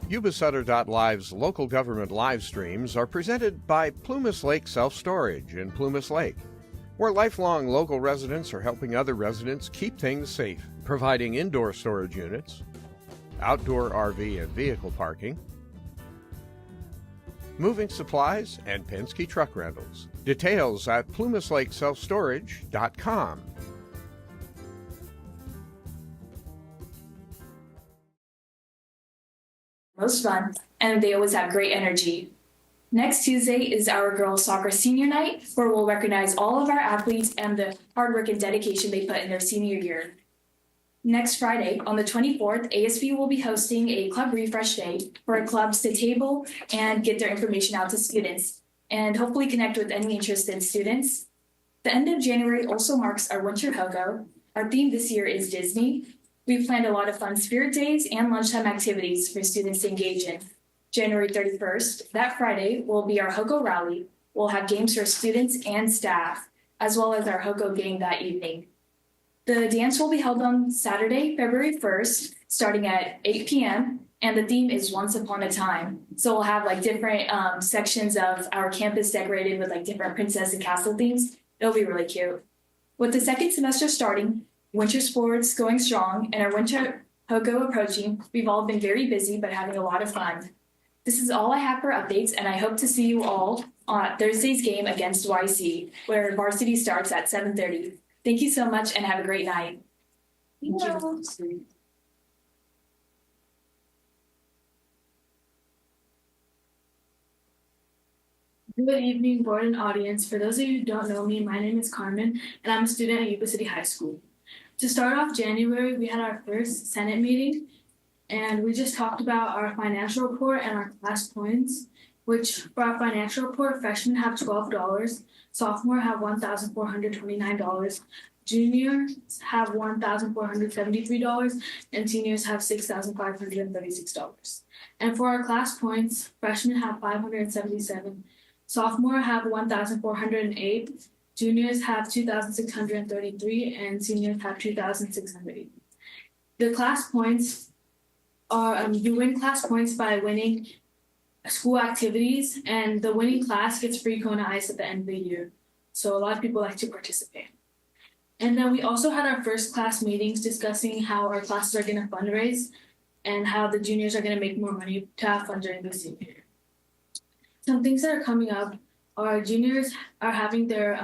Yuba-Sutter.LIVE's local government live streams are presented by Plumas Lake Self-Storage in Plumas Lake, where lifelong local residents are helping other residents keep things safe, providing indoor storage units, outdoor RV and vehicle parking, moving supplies, and Penske truck rentals. Details at PlumasLakeSelfStorage.com. Most fun, and they always have great energy. Next Tuesday is our girls soccer senior night, where we'll recognize all of our athletes and the hard work and dedication they put in their senior year. Next Friday, on the 24th, ASB will be hosting a club refresh day for clubs to table and get their information out to students, and hopefully connect with any interested students. The end of January also marks our winter HOGO. Our theme this year is Disney. We've planned a lot of fun spirit days and lunchtime activities for students to engage in. January 31st, that Friday, will be our HOGO rally. We'll have games for students and staff, as well as our HOGO game that evening. The dance will be held on Saturday, February 1st, starting at 8 p.m., and the theme is Once Upon a Time. So we'll have like different sections of our campus decorated with like different princess and castle themes. It'll be really cute. With the second semester starting, winter sports going strong, and our winter HOGO approaching, we've all been very busy but having a lot of fun. This is all I have for updates, and I hope to see you all on Thursday's game against YC, where varsity starts at 7:30. Thank you so much and have a great night. Thank you. Good evening, board and audience. For those of you who don't know me, my name is Carmen, and I'm a student at Yuba City High School. To start off January, we had our first Senate meeting, and we just talked about our financial report and our class points, which for our financial report, freshmen have $12, sophomore have $1,429, juniors have $1,473, and seniors have $6,536. And for our class points, freshmen have 577, sophomore have 1,408, juniors have 2,633, and seniors have 2,680. The class points are, you win class points by winning school activities, and the winning class gets free Kona Ice at the end of the year. So a lot of people like to participate. And then we also had our first class meetings discussing how our classes are going to fundraise and how the juniors are going to make more money to have fun during the senior year. Some things that are coming up, our juniors are having their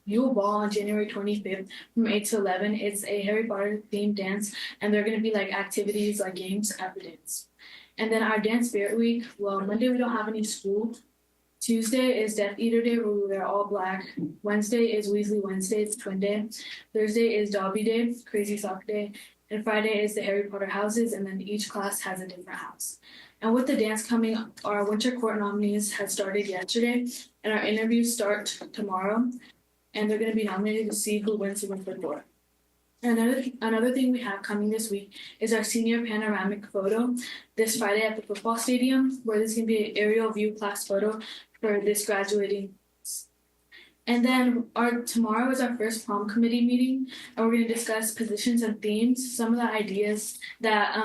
Yule Ball on January 25th from 8 to 11. It's a Harry Potter themed dance, and they're going to be like activities like games at the dance. And then our dance spirit week, well, Monday we don't have any school. Tuesday is Death Eater Day, where we wear all black. Wednesday is Weasley Wednesday, it's Twin Day. Thursday is Dobby Day, Crazy Sock Day. And Friday is the Harry Potter houses, and then each class has a different house. And with the dance coming, our winter court nominees had started yesterday, and our interviews start tomorrow. And they're going to be nominated to see who wins the winter court. Another thing we have coming this week is our senior panoramic photo this Friday at the football stadium, where there's going to be an aerial view class photo for this graduating. And then tomorrow is our first prom committee meeting, and we're going to discuss positions and themes. Some of the ideas that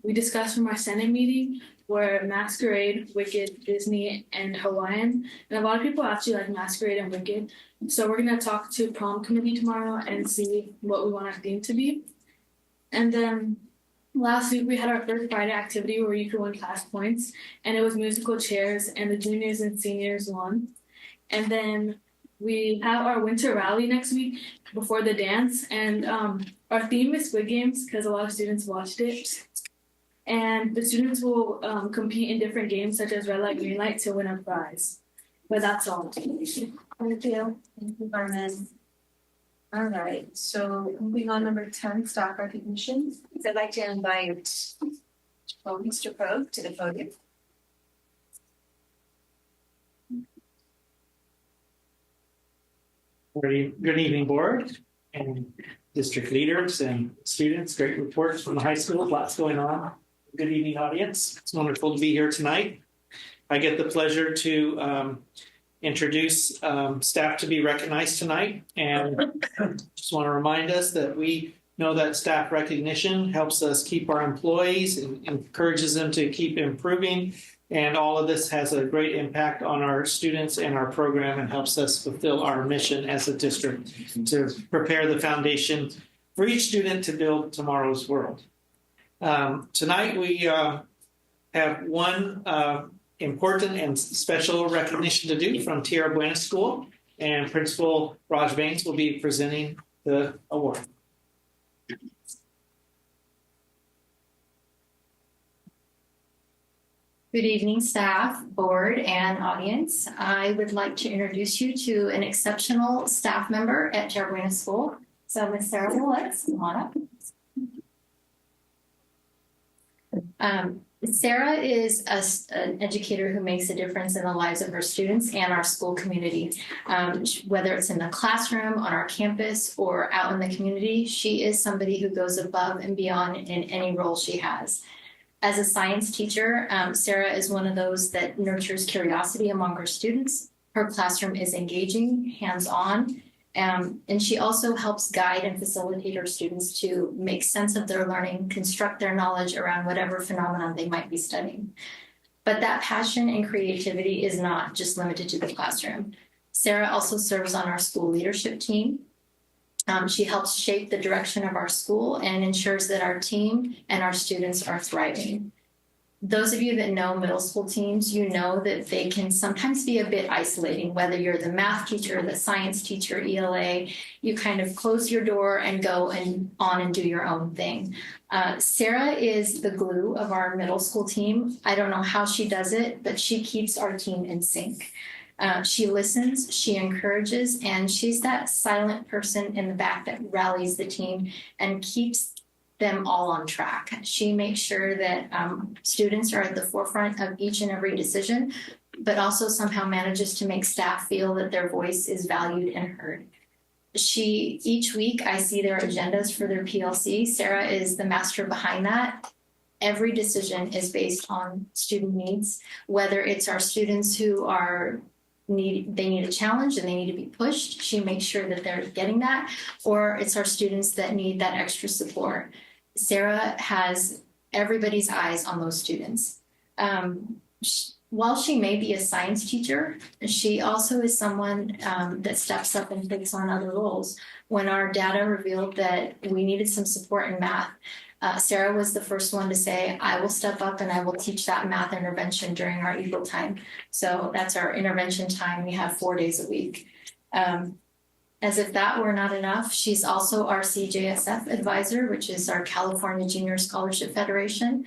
we discussed from our Senate meeting were Masquerade, Wicked, Disney, and Hawaiian. And a lot of people actually like Masquerade and Wicked. So we're going to talk to prom committee tomorrow and see what we want our theme to be. And then last week we had our first Friday activity where you could win class points, and it was musical chairs, and the juniors and seniors won. And then we have our winter rally next week before the dance, and our theme is Squid Games because a lot of students watched it. And the students will compete in different games such as Red Light, Green Light to win a prize. But that's all. Thank you. Thank you, Carmen. All right, so moving on, number 10, staff recognitions. I'd like to invite Mr. Pogue to the podium. Good evening, board and district leaders and students. Great reports from the high school. Lots going on. Good evening, audience. It's wonderful to be here tonight. I get the pleasure to introduce staff to be recognized tonight, and just want to remind us that we know that staff recognition helps us keep our employees and encourages them to keep improving. And all of this has a great impact on our students and our program and helps us fulfill our mission as a district to prepare the foundation for each student to build tomorrow's world. Tonight we have one important and special recognition to do from Tierra Buena School, and Principal Raj Baines will be presenting the award. Good evening, staff, board, and audience. I would like to introduce you to an exceptional staff member at Tierra Buena School. So Ms. Sarah Willets, come on up. Sarah is an educator who makes a difference in the lives of her students and our school community. Whether it's in the classroom, on our campus, or out in the community, she is somebody who goes above and beyond in any role she has. As a science teacher, Sarah is one of those that nurtures curiosity among her students. Her classroom is engaging, hands-on, and she also helps guide and facilitate her students to make sense of their learning, construct their knowledge around whatever phenomenon they might be studying. But that passion and creativity is not just limited to the classroom. Sarah also serves on our school leadership team. She helps shape the direction of our school and ensures that our team and our students are thriving. Those of you that know middle school teams, you know that they can sometimes be a bit isolating, whether you're the math teacher, the science teacher, ELA, you kind of close your door and go on and do your own thing. Sarah is the glue of our middle school team. I don't know how she does it, but she keeps our team in sync. She listens, she encourages, and she's that silent person in the back that rallies the team and keeps them all on track. She makes sure that students are at the forefront of each and every decision, but also somehow manages to make staff feel that their voice is valued and heard. Each week I see their agendas for their PLC. Sarah is the master behind that. Every decision is based on student needs, whether it's our students who need a challenge and they need to be pushed. She makes sure that they're getting that, or it's our students that need that extra support. Sarah has everybody's eyes on those students. While she may be a science teacher, she also is someone that steps up and takes on other roles. When our data revealed that we needed some support in math, Sarah was the first one to say, I will step up and I will teach that math intervention during our Eagle time. So that's our intervention time. We have 4 days a week. As if that were not enough, she's also our CJSF advisor, which is our California Junior Scholarship Federation.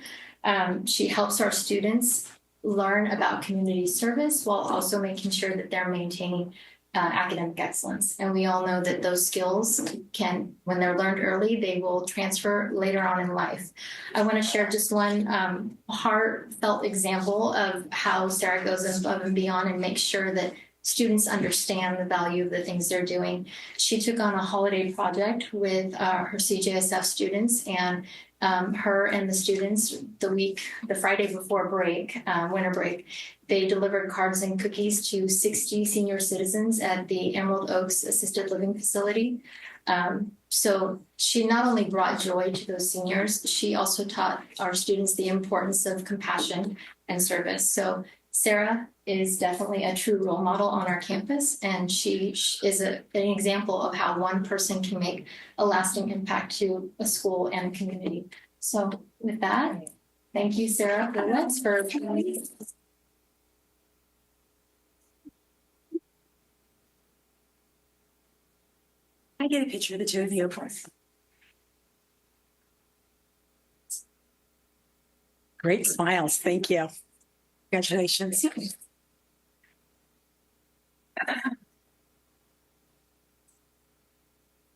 She helps our students learn about community service while also making sure that they're maintaining academic excellence. And we all know that those skills can, when they're learned early, they will transfer later on in life. I want to share just one heartfelt example of how Sarah goes above and beyond and makes sure that students understand the value of the things they're doing. She took on a holiday project with her CJSF students, and her and the students the Friday before break, winter break, they delivered cards and cookies to 60 senior citizens at the Emerald Oaks Assisted Living Facility. So she not only brought joy to those seniors, she also taught our students the importance of compassion and service. So Sarah is definitely a true role model on our campus, and she is an example of how one person can make a lasting impact to a school and a community. So with that, thank you, Sarah Willets, for joining. I get a picture of the two of you, please. Great smiles, thank you. Congratulations.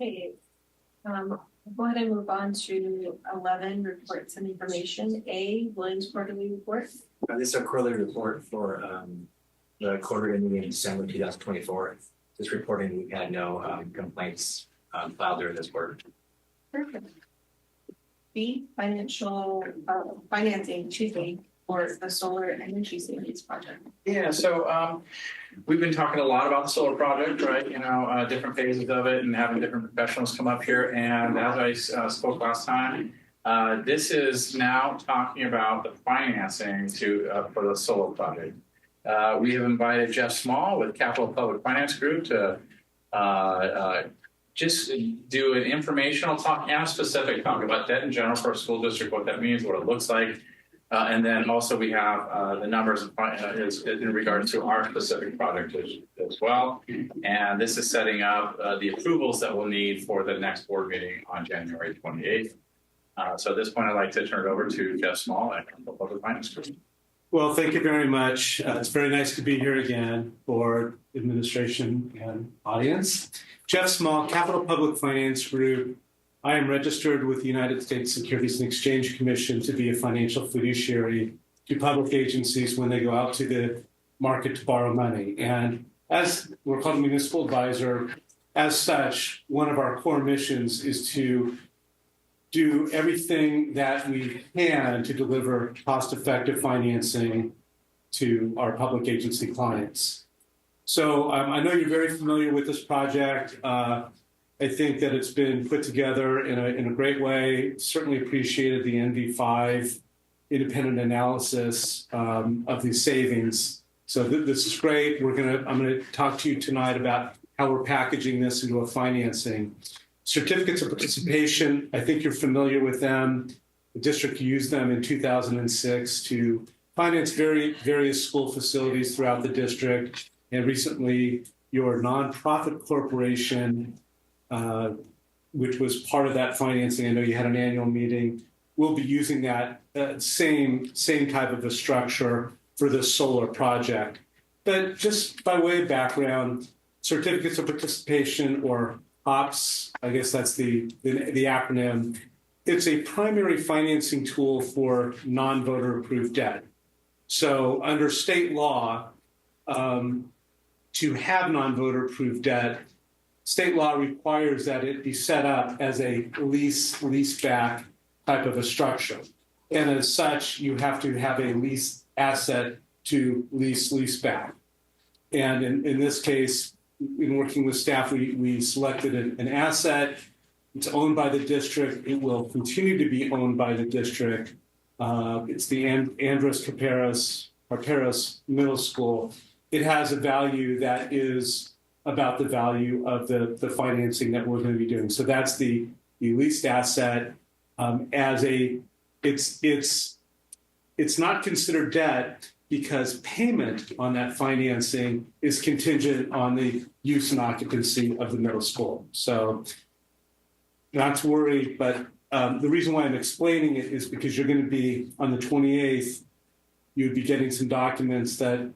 Okay, go ahead and move on to 11, reports and information. A, Williams quarterly report. This is a quarterly report for the quarter ending in December 2024. This reporting, we've had no complaints filed during this quarter. Perfect. B, financing, for the solar energy savings project? Yeah, so we've been talking a lot about the solar project, right? Different phases of it and having different professionals come up here. And as I spoke last time, this is now talking about the financing for the solar project. We have invited Jeff Small with Capital Public Finance Group to just do an informational talk and a specific talk about debt in general for a school district, what that means, what it looks like. And then also we have the numbers in regards to our specific project as well. And this is setting up the approvals that we'll need for the next board meeting on January 28th. So at this point, I'd like to turn it over to Jeff Small at Capital Public Finance Group. Well, thank you very much. It's very nice to be here again for administration and audience. Jeff Small, Capital Public Finance Group. I am registered with the United States Securities and Exchange Commission to be a financial fiduciary to public agencies when they go out to the market to borrow money. And as we're called a municipal advisor, as such, one of our core missions is to do everything that we can to deliver cost-effective financing to our public agency clients. So I know you're very familiar with this project. I think that it's been put together in a great way. Certainly appreciated the NV5 independent analysis of these savings. So this is great. I'm gonna talk to you tonight about how we're packaging this into a financing. Certificates of participation, I think you're familiar with them. The district used them in 2006 to finance various school facilities throughout the district. And recently, your nonprofit corporation, which was part of that financing, I know you had an annual meeting, will be using that same type of a structure for this solar project. But just by way of background, certificates of participation, or OPS, I guess that's the acronym. It's a primary financing tool for non-voter approved debt. So under state law, to have non-voter approved debt, state law requires that it be set up as a lease-back type of a structure. And as such, you have to have a lease asset to lease back. And in this case, in working with staff, we selected an asset. It's owned by the district. It will continue to be owned by the district. It's the Andres Carperos Middle School. It has a value that is about the value of the financing that we're going to be doing. So that's the leased asset. It's not considered debt because payment on that financing is contingent on the use and occupancy of the middle school. So not to worry, but the reason why I'm explaining it is because you're going to be, on the 28th, you'd be getting some documents that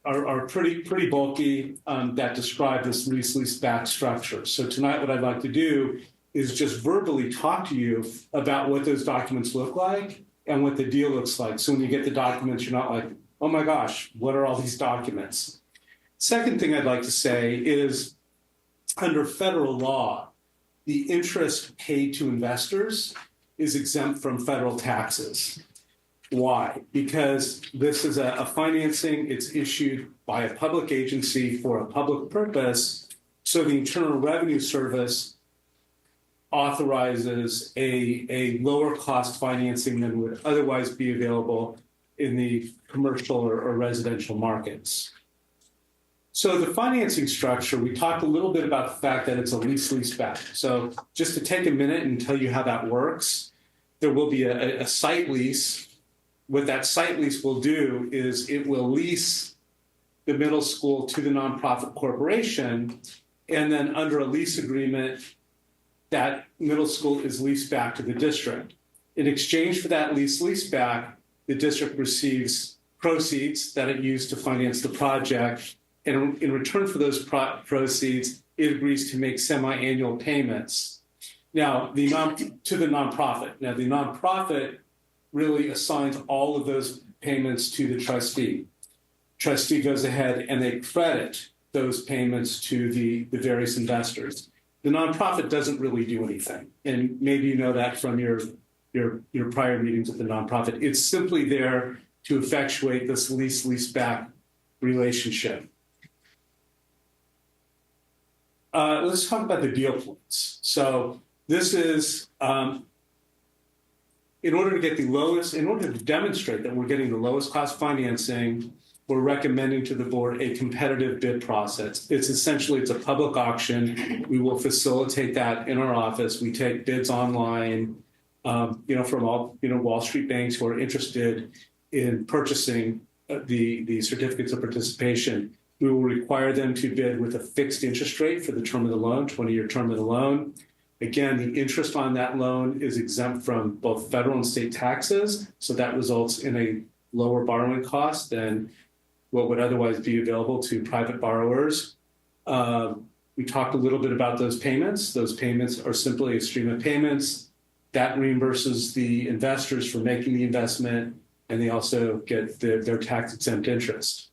are pretty bulky that describe this lease-back structure. So tonight what I'd like to do is just verbally talk to you about what those documents look like and what the deal looks like. So when you get the documents, you're not like, oh my gosh, what are all these documents? Second thing I'd like to say is under federal law, the interest paid to investors is exempt from federal taxes. Why? Because this is a financing, it's issued by a public agency for a public purpose. So the Internal Revenue Service authorizes a lower cost financing than would otherwise be available in the commercial or residential markets. So the financing structure, we talked a little bit about the fact that it's a lease-back. So just to take a minute and tell you how that works, there will be a site lease. What that site lease will do is it will lease the middle school to the nonprofit corporation, and then under a lease agreement, that middle school is leased back to the district. In exchange for that lease back, the district receives proceeds that it used to finance the project. And in return for those proceeds, it agrees to make semi-annual payments. Now, to the nonprofit. Now, the nonprofit really assigns all of those payments to the trustee. Trustee goes ahead and they credit those payments to the various investors. The nonprofit doesn't really do anything. And maybe you know that from your prior meetings with the nonprofit. It's simply there to effectuate this lease-leaseback relationship. Let's talk about the deal points. So this is, in order to demonstrate that we're getting the lowest cost financing, we're recommending to the board a competitive bid process. It's a public auction. We will facilitate that in our office. We take bids online, from all, Wall Street banks who are interested in purchasing the certificates of participation. We will require them to bid with a fixed interest rate for the term of the loan, 20-year term of the loan. Again, the interest on that loan is exempt from both federal and state taxes, so that results in a lower borrowing cost than what would otherwise be available to private borrowers. We talked a little bit about those payments. Those payments are simply a stream of payments that reimburses the investors for making the investment, and they also get their tax-exempt interest.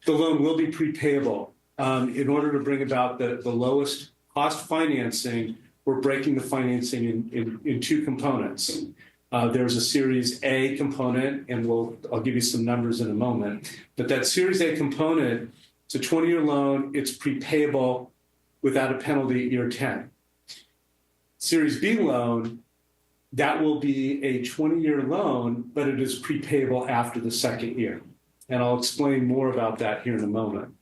The loan will be prepayable. In order to bring about the lowest cost financing, we're breaking the financing in two components. There's a Series A component, and I'll give you some numbers in a moment. But that Series A component, it's a 20-year loan. It's prepayable without a penalty at year 10. Series B loan, that will be a 20-year loan, but it is prepayable after the second year. And I'll explain more about that here in a moment.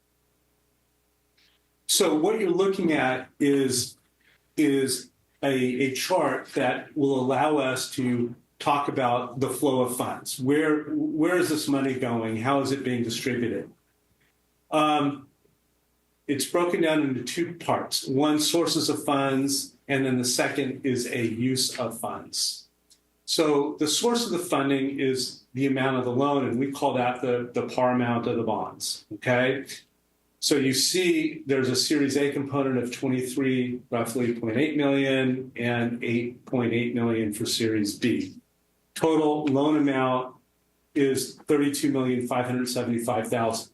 So what you're looking at is a chart that will allow us to talk about the flow of funds. Where is this money going? How is it being distributed? It's broken down into two parts. One, sources of funds, and then the second is a use of funds. So the source of the funding is the amount of the loan, and we call that the par amount of the bonds, okay? So you see there's a Series A component of roughly 0.8 million and 8.8 million for Series B. Total loan amount is $32,575,000.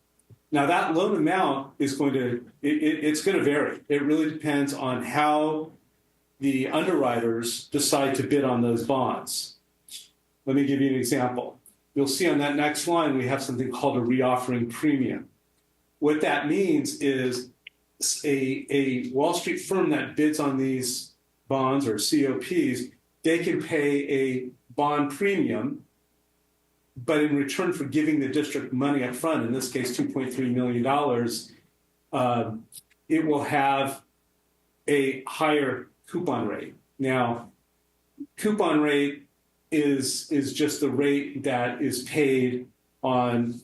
Now that loan amount is it's going to vary. It really depends on how the underwriters decide to bid on those bonds. Let me give you an example. You'll see on that next line, we have something called a reoffering premium. What that means is a Wall Street firm that bids on these bonds or COPs, they can pay a bond premium, but in return for giving the district money up front, in this case $2.3 million, it will have a higher coupon rate. Now, coupon rate is just the rate that is paid on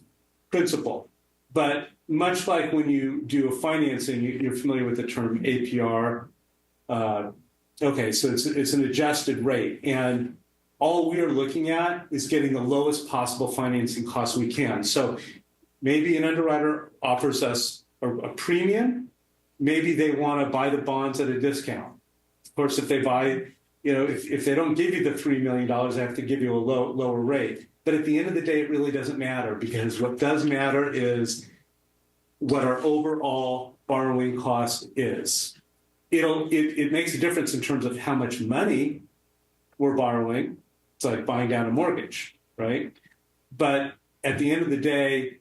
principal. But much like when you do a financing, you're familiar with the term APR. Okay, so it's an adjusted rate. And all we are looking at is getting the lowest possible financing cost we can. So maybe an underwriter offers us a premium. Maybe they want to buy the bonds at a discount. Of course, if they buy, if they don't give you the $3 million, they have to give you a lower rate. But at the end of the day, it really doesn't matter, because what does matter is what our overall borrowing cost is. It makes a difference in terms of how much money we're borrowing. It's like buying down a mortgage, right? But at the end of the day,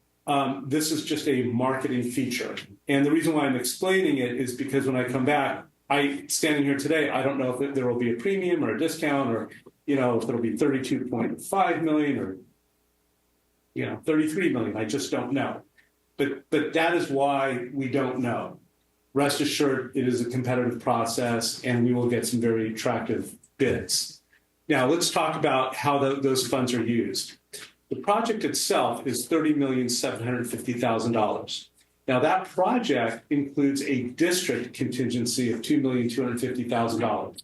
this is just a marketing feature. And the reason why I'm explaining it is because when I come back, standing here today, I don't know if there will be a premium or a discount, or, if it'll be 32.5 million or, 33 million. I just don't know. But that is why we don't know. Rest assured, it is a competitive process, and we will get some very attractive bids. Now, let's talk about how those funds are used. The project itself is $30,750,000. Now, that project includes a district contingency of $2,250,000.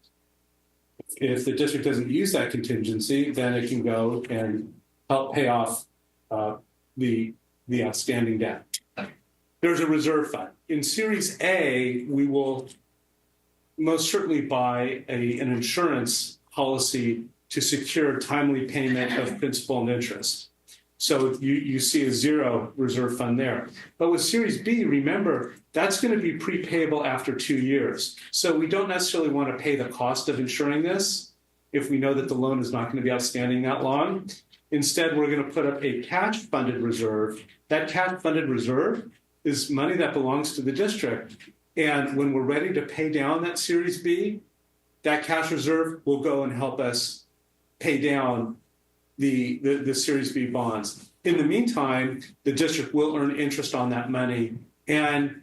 If the district doesn't use that contingency, then it can go and help pay off the outstanding debt. There's a reserve fund. In Series A, we will most certainly buy an insurance policy to secure timely payment of principal and interest. So you see a zero reserve fund there. But with Series B, remember, that's going to be prepayable after 2 years. So we don't necessarily want to pay the cost of insuring this if we know that the loan is not going to be outstanding that long. Instead, we're going to put up a cash-funded reserve. That cash-funded reserve is money that belongs to the district. And when we're ready to pay down that Series B, that cash reserve will go and help us pay down the Series B bonds. In the meantime, the district will earn interest on that money, and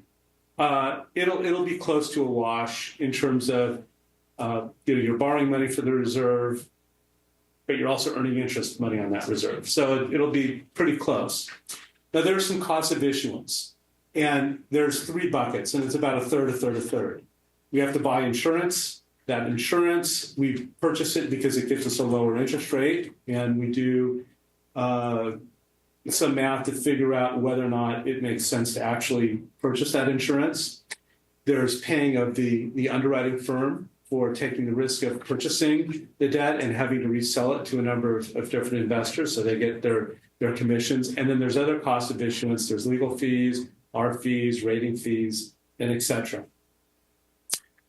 it'll be close to a wash in terms of you're borrowing money for the reserve, but you're also earning interest money on that reserve. So it'll be pretty close. Now there's some cost of issuance, and there's 3 buckets, and it's about a third, a third, a third. We have to buy insurance. That insurance, we purchase it because it gives us a lower interest rate, and we do some math to figure out whether or not it makes sense to actually purchase that insurance. There's paying of the underwriting firm for taking the risk of purchasing the debt and having to resell it to a number of different investors, so they get their commissions. And then there's other costs of issuance. There's legal fees, our fees, rating fees, and et cetera.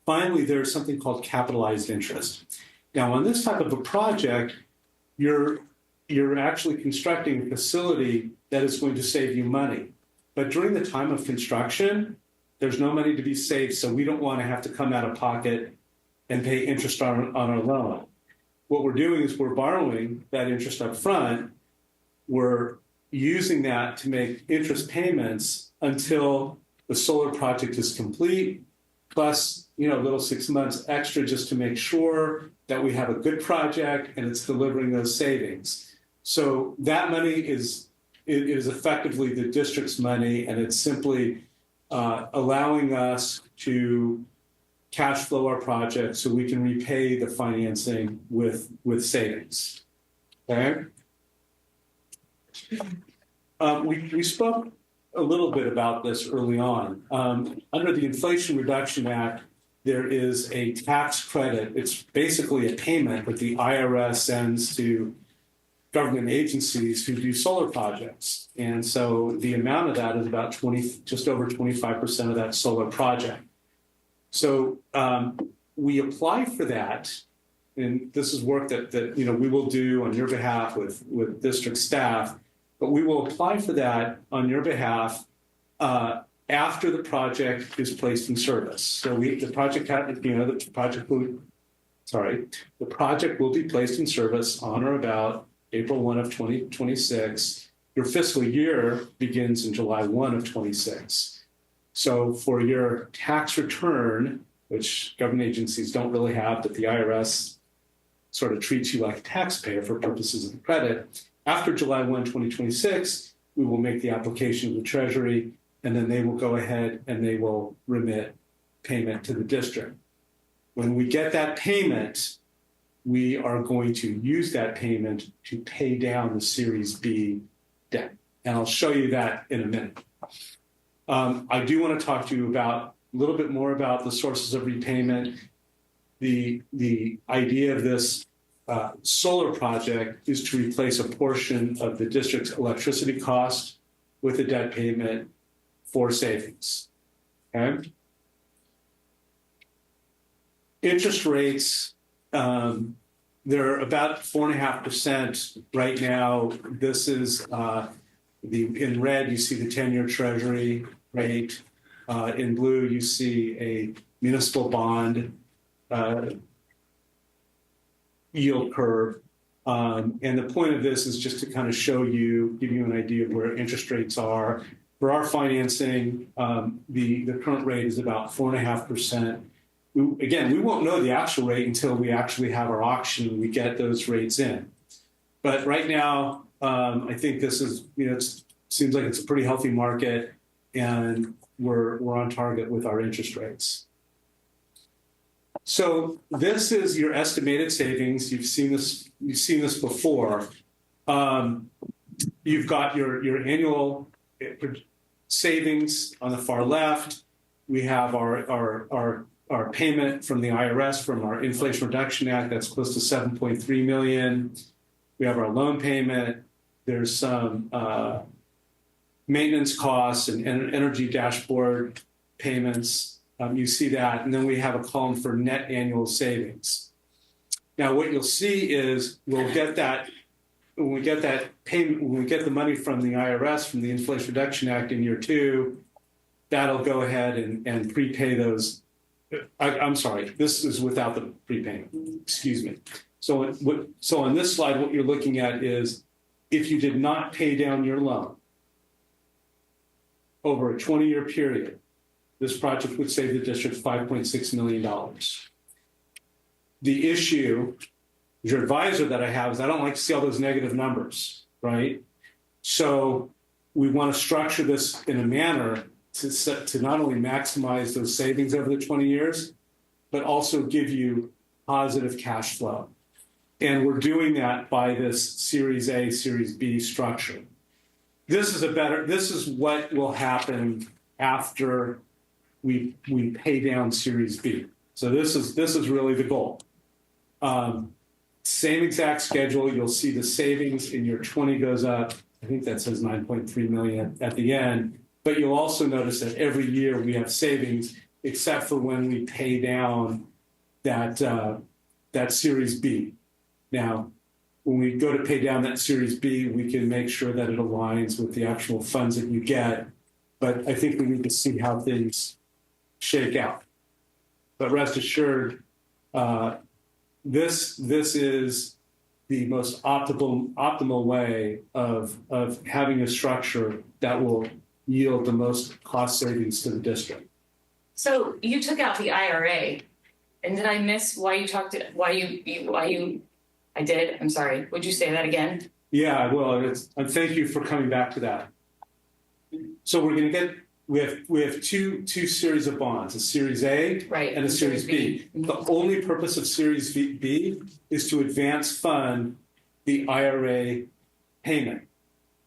Finally, there's something called capitalized interest. Now, on this type of a project, you're actually constructing a facility that is going to save you money. But during the time of construction, there's no money to be saved, so we don't want to have to come out of pocket and pay interest on our loan. What we're doing is we're borrowing that interest up front. We're using that to make interest payments until the solar project is complete, plus a little 6 months extra just to make sure that we have a good project and it's delivering those savings. So that money is effectively the district's money, and it's simply allowing us to cash flow our project so we can repay the financing with savings. Okay. We spoke a little bit about this early on. Under the Inflation Reduction Act, there is a tax credit. It's basically a payment that the IRS sends to government agencies who do solar projects. And so the amount of that is about just over 25% of that solar project. So we apply for that, and this is work that we will do on your behalf with district staff, but we will apply for that on your behalf after the project is placed in service. So the project will be placed in service on or about April 1 of 2026. Your fiscal year begins in July 1 of 26. So for your tax return, which government agencies don't really have, but the IRS sort of treats you like a taxpayer for purposes of the credit, after July 1, 2026, we will make the application to the Treasury, and then they will go ahead and they will remit payment to the district. When we get that payment, we are going to use that payment to pay down the Series B debt. And I'll show you that in a minute. I do want to talk to you a little bit more about the sources of repayment. The idea of this solar project is to replace a portion of the district's electricity cost with a debt payment for savings. Okay? Interest rates, they're about 4.5% right now. This is in red, you see the 10-year Treasury rate. In blue, you see a municipal bond yield curve. And the point of this is just to kind of give you an idea of where interest rates are. For our financing, the current rate is about 4.5%. Again, we won't know the actual rate until we actually have our auction and we get those rates in. But right now, I think this is, it seems like it's a pretty healthy market, and we're on target with our interest rates. So this is your estimated savings. You've seen this before. You've got your annual savings on the far left. We have our payment from the IRS from our Inflation Reduction Act, that's close to $7.3 million. We have our loan payment. There's some maintenance costs and energy dashboard payments. You see that. And then we have a column for net annual savings. Now, what you'll see is we'll get that when we get that payment, when we get the money from the IRS, from the Inflation Reduction Act in year 2, that'll go ahead and prepay those. I'm sorry, this is without the prepayment, excuse me. So on this slide, what you're looking at is if you did not pay down your loan over a 20-year period, this project would save the district $5.6 million. The issue, your advisor that I have, is I don't like to see all those negative numbers, right? So we want to structure this in a manner to not only maximize those savings over the 20 years, but also give you positive cash flow. And we're doing that by this Series A, Series B structure. This is what will happen after we pay down Series B. So this is really the goal. Same exact schedule. You'll see the savings in year 20 goes up. I think that says 9.3 million at the end. But you'll also notice that every year we have savings, except for when we pay down that Series B. Now, when we go to pay down that Series B, we can make sure that it aligns with the actual funds that you get. But I think we need to see how things shake out. But rest assured, this is the most optimal way of having a structure that will yield the most cost savings to the district. So you took out the IRA, and did I miss why you I did. I'm sorry. Would you say that again? Yeah, well, thank you for coming back to that. So we're going to we have two series of bonds, a Series A and a Series B. The only purpose of Series B is to advance fund the IRA payment.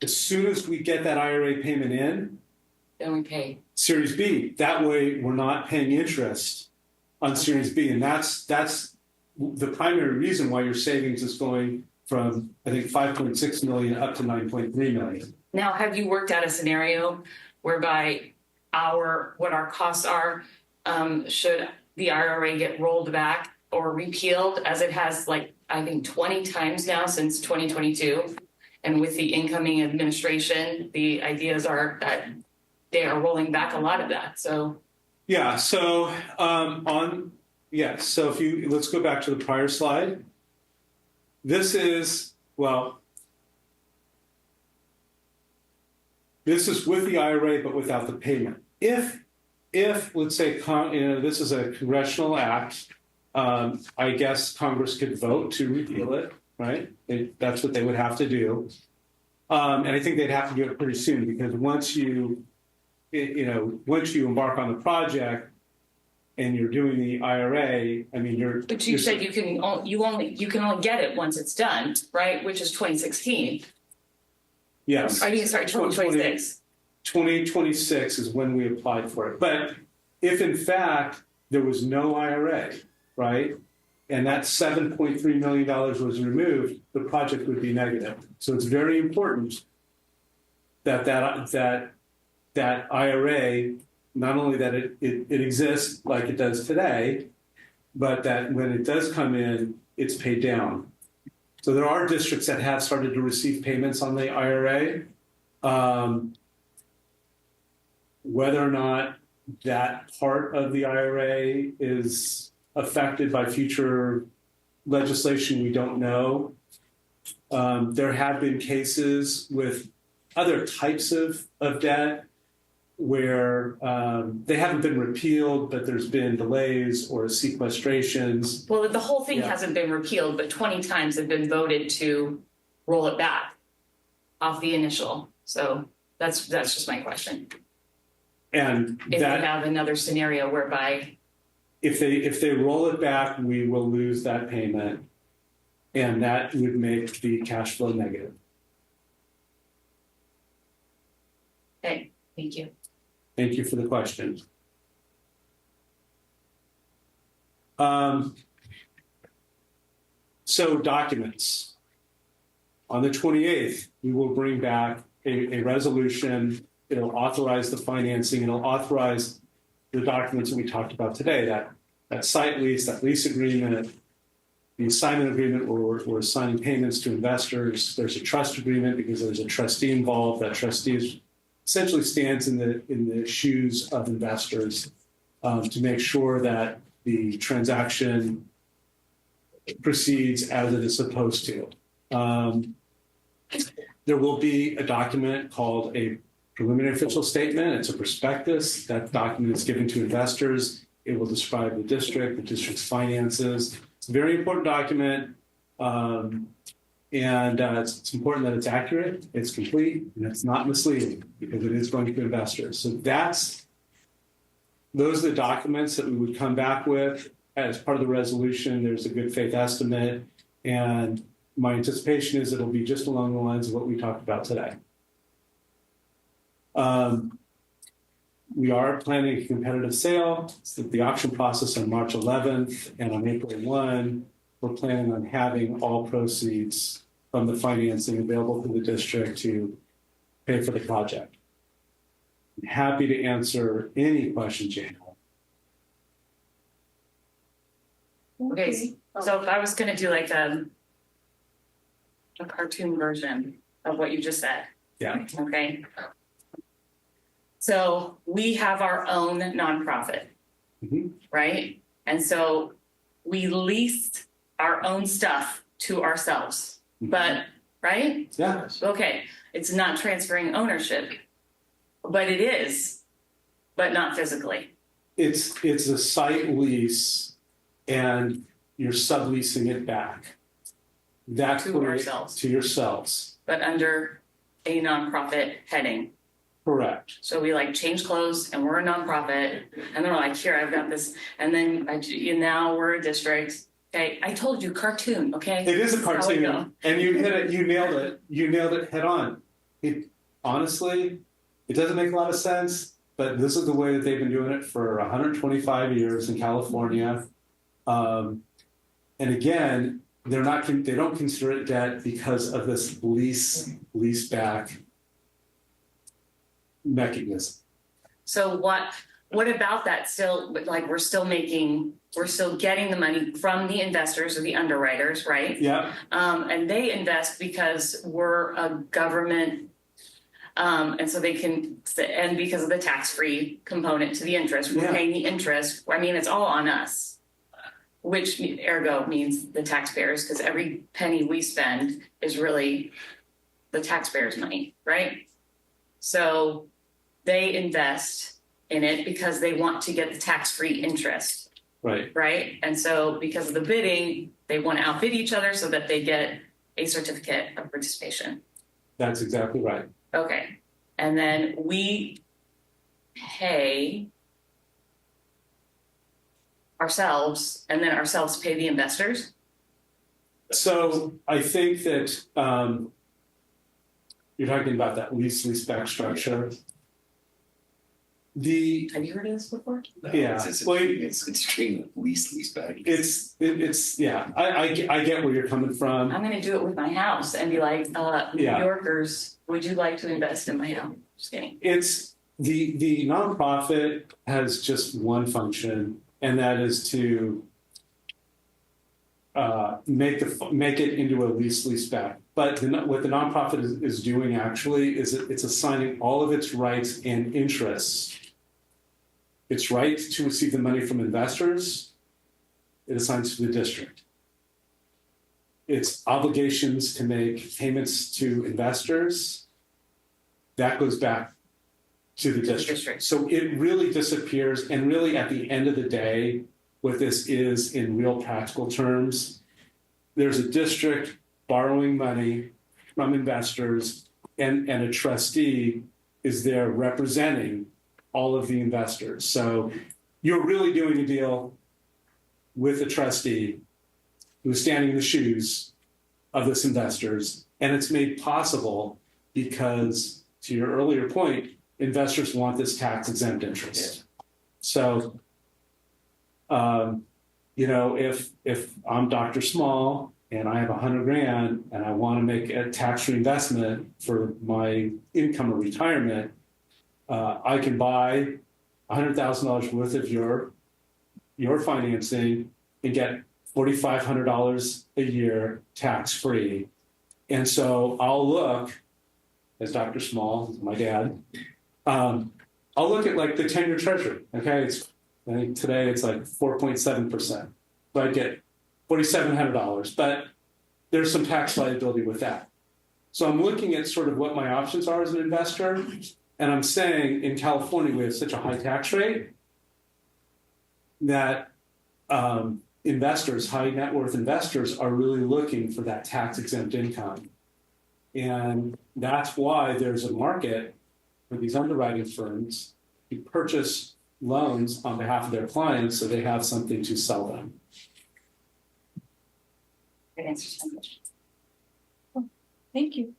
As soon as we get that IRA payment in, then we pay Series B. That way we're not paying interest on Series B. And that's the primary reason why your savings is going from, I think, 5.6 million up to 9.3 million. Now, have you worked out a scenario whereby what our costs are, should the IRA get rolled back or repealed, as it has, like, I think 20 times now since 2022? And with the incoming administration, the ideas are that they are rolling back a lot of that. So yeah, so so let's go back to the prior slide. This is with the IRA, but without the payment. If let's say, this is a congressional act, I guess Congress could vote to repeal it, right? That's what they would have to do. And I think they'd have to do it pretty soon, because once you embark on the project and you're doing the IRA, I mean, But you said you can only get it once it's done, right? Which is 2016. Yes. Or you can start 2026. 2026 is when we applied for it. But if in fact there was no IRA, right, and that $7.3 million was removed, the project would be negative. So it's very important that IRA, not only that it exists like it does today, but that when it does come in, it's paid down. So there are districts that have started to receive payments on the IRA. Whether or not that part of the IRA is affected by future legislation, we don't know. There have been cases with other types of debt where they haven't been repealed, but there's been delays or sequestrations. Well, the whole thing hasn't been repealed, but 20 times have been voted to roll it back off the initial. So that's just my question. And if they have another scenario whereby if they roll it back, we will lose that payment, and that would make the cash flow negative. Okay, thank you. Thank you for the question. So documents. On the 28th, we will bring back a resolution. It'll authorize the financing. It'll authorize the documents that we talked about today, that site lease, that lease agreement, the assignment agreement where we're assigning payments to investors. There's a trust agreement because there's a trustee involved. That trustee essentially stands in the shoes of investors to make sure that the transaction proceeds as it is supposed to. There will be a document called a preliminary official statement. It's a prospectus. That document is given to investors. It will describe the district's finances. It's a very important document. It's important that it's accurate, it's complete, and it's not misleading because it is going to investors. So those are the documents that we would come back with as part of the resolution. There's a good faith estimate, and my anticipation is it'll be just along the lines of what we talked about today. We are planning a competitive sale. It's the auction process on March 11th, and on April 1, we're planning on having all proceeds from the financing available to the district to pay for the project. I'm happy to answer any questions you have. Okay, so if I was gonna do like a cartoon version of what you just said. Yeah. Okay. So we have our own nonprofit, right? And so we lease our own stuff to ourselves, but, right? Yeah. Okay, it's not transferring ownership, but it is, but not physically. It's a site lease, and you're subleasing it back. That's To ourselves. To yourselves. But under a nonprofit heading. Correct. So we like change clothes and we're a nonprofit, and they're like, here, I've got this. And then now we're a district. Okay, I told you, cartoon, okay? It is a That's how we go. cartoon, and you hit it, you nailed it head on. Honestly, it doesn't make a lot of sense, but this is the way that they've been doing it for 125 years in California. And again, they don't consider it debt because of this lease back mechanism. So what about that still, like we're still getting the money from the investors or the underwriters, right? Yeah. And they invest because we're a government, and so they can, and because of the tax-free component to the interest, we're paying the interest. I mean, it's all on us, which ergo means the taxpayers, because every penny we spend is really the taxpayers' money, right? So they invest in it because they want to get the tax-free interest. Right. Right. And so because of the bidding, they want to outbid each other so that they get a certificate of participation. That's exactly right. Okay. And then we pay ourselves, and then ourselves pay the investors. So I think that you're talking about that lease-back structure. Have you heard of this before? No, Yeah. it's extreme lease back. It's yeah. I get where you're coming from. I'm going to do it with my house and be like, New Yorkers, would you like to invest in my house? Just kidding. It's the nonprofit has just one function, and that is to make it into a lease back. But what the nonprofit is doing actually is it's assigning all of its rights and interests. Its right to receive the money from investors, it assigns to the district. Its obligations to make payments to investors, that goes back to the district. So it really disappears. And really, at the end of the day, what this is in real practical terms, there's a district borrowing money from investors, and a trustee is there representing all of the investors. So you're really doing a deal with a trustee who's standing in the shoes of this investors. And it's made possible because, to your earlier point, investors want this tax exempt interest. So, if I'm Dr. Small and I have $100,000 and I want to make a tax reinvestment for my income or retirement, I can buy $100,000 worth of your financing and get $4,500 a year tax-free. And so I'll look, as Dr. Small, my dad, I'll look at like the 10-year treasury. Okay, I think today it's like 4.7%. So I get $4,700, but there's some tax liability with that. So I'm looking at sort of what my options are as an investor, and I'm saying in California we have such a high tax rate that investors, high net worth investors, are really looking for that tax exempt income. And that's why there's a market for these underwriting firms to purchase loans on behalf of their clients so they have something to sell them. That answers my question. Thank you.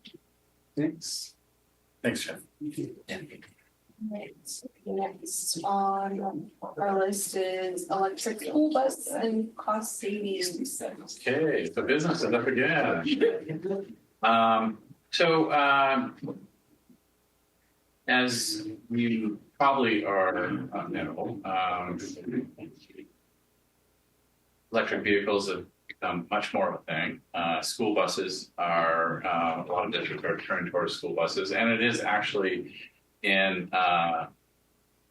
Thanks. Thanks, Jeff. Next on our list is electric school bus and cost savings. Okay, the business is up again. As you probably know, electric vehicles have become much more of a thing. School buses are, a lot of districts are turning towards school buses, and it is actually in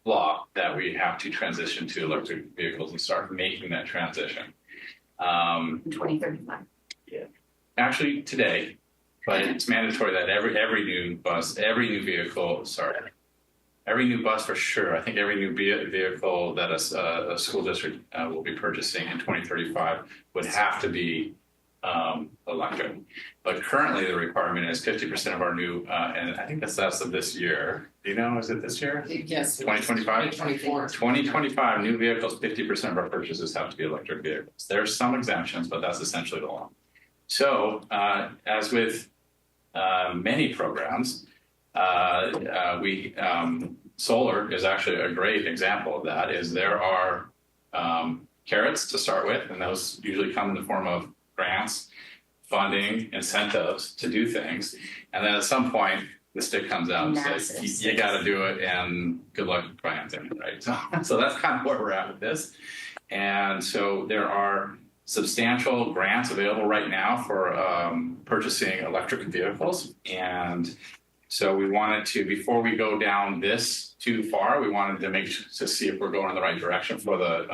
law that we have to transition to electric vehicles and start making that transition. 2035. Yeah. Actually, today, but it's mandatory that every new bus, every new bus for sure. I think every new vehicle that a school district will be purchasing in 2035 would have to be electric. But currently the requirement is 50% of our new, and I think that's of this year. Do you know, is it this year? Yes. 2025? 2024. 2025 new vehicles, 50% of our purchases have to be electric vehicles. There's some exemptions, but that's essentially the law. So as with many programs, solar is actually a great example of that. Is there are carrots to start with, and those usually come in the form of grants, funding, incentives to do things. And then at some point, the stick comes out and says, you got to do it, and good luck financing it, right? So that's kind of where we're at with this. And so there are substantial grants available right now for purchasing electric vehicles. And so we wanted to, before we go down this too far, we wanted to see if we're going in the right direction for the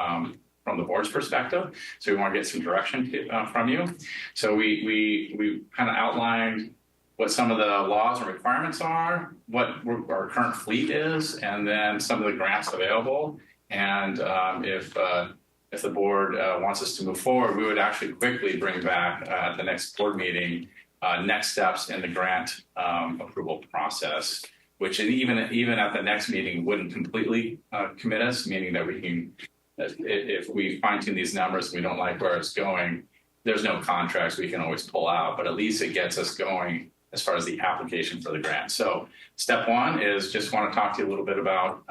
from the board's perspective. So we want to get some direction from you. So we kind of outlined what some of the laws and requirements are, what our current fleet is, and then some of the grants available. And if the board wants us to move forward, we would actually quickly bring back at the next board meeting next steps in the grant approval process, which even at the next meeting wouldn't completely commit us, meaning that we can, if we fine tune these numbers and we don't like where it's going, there's no contracts we can always pull out, but at least it gets us going as far as the application for the grant. So step one is just want to talk to you a little bit about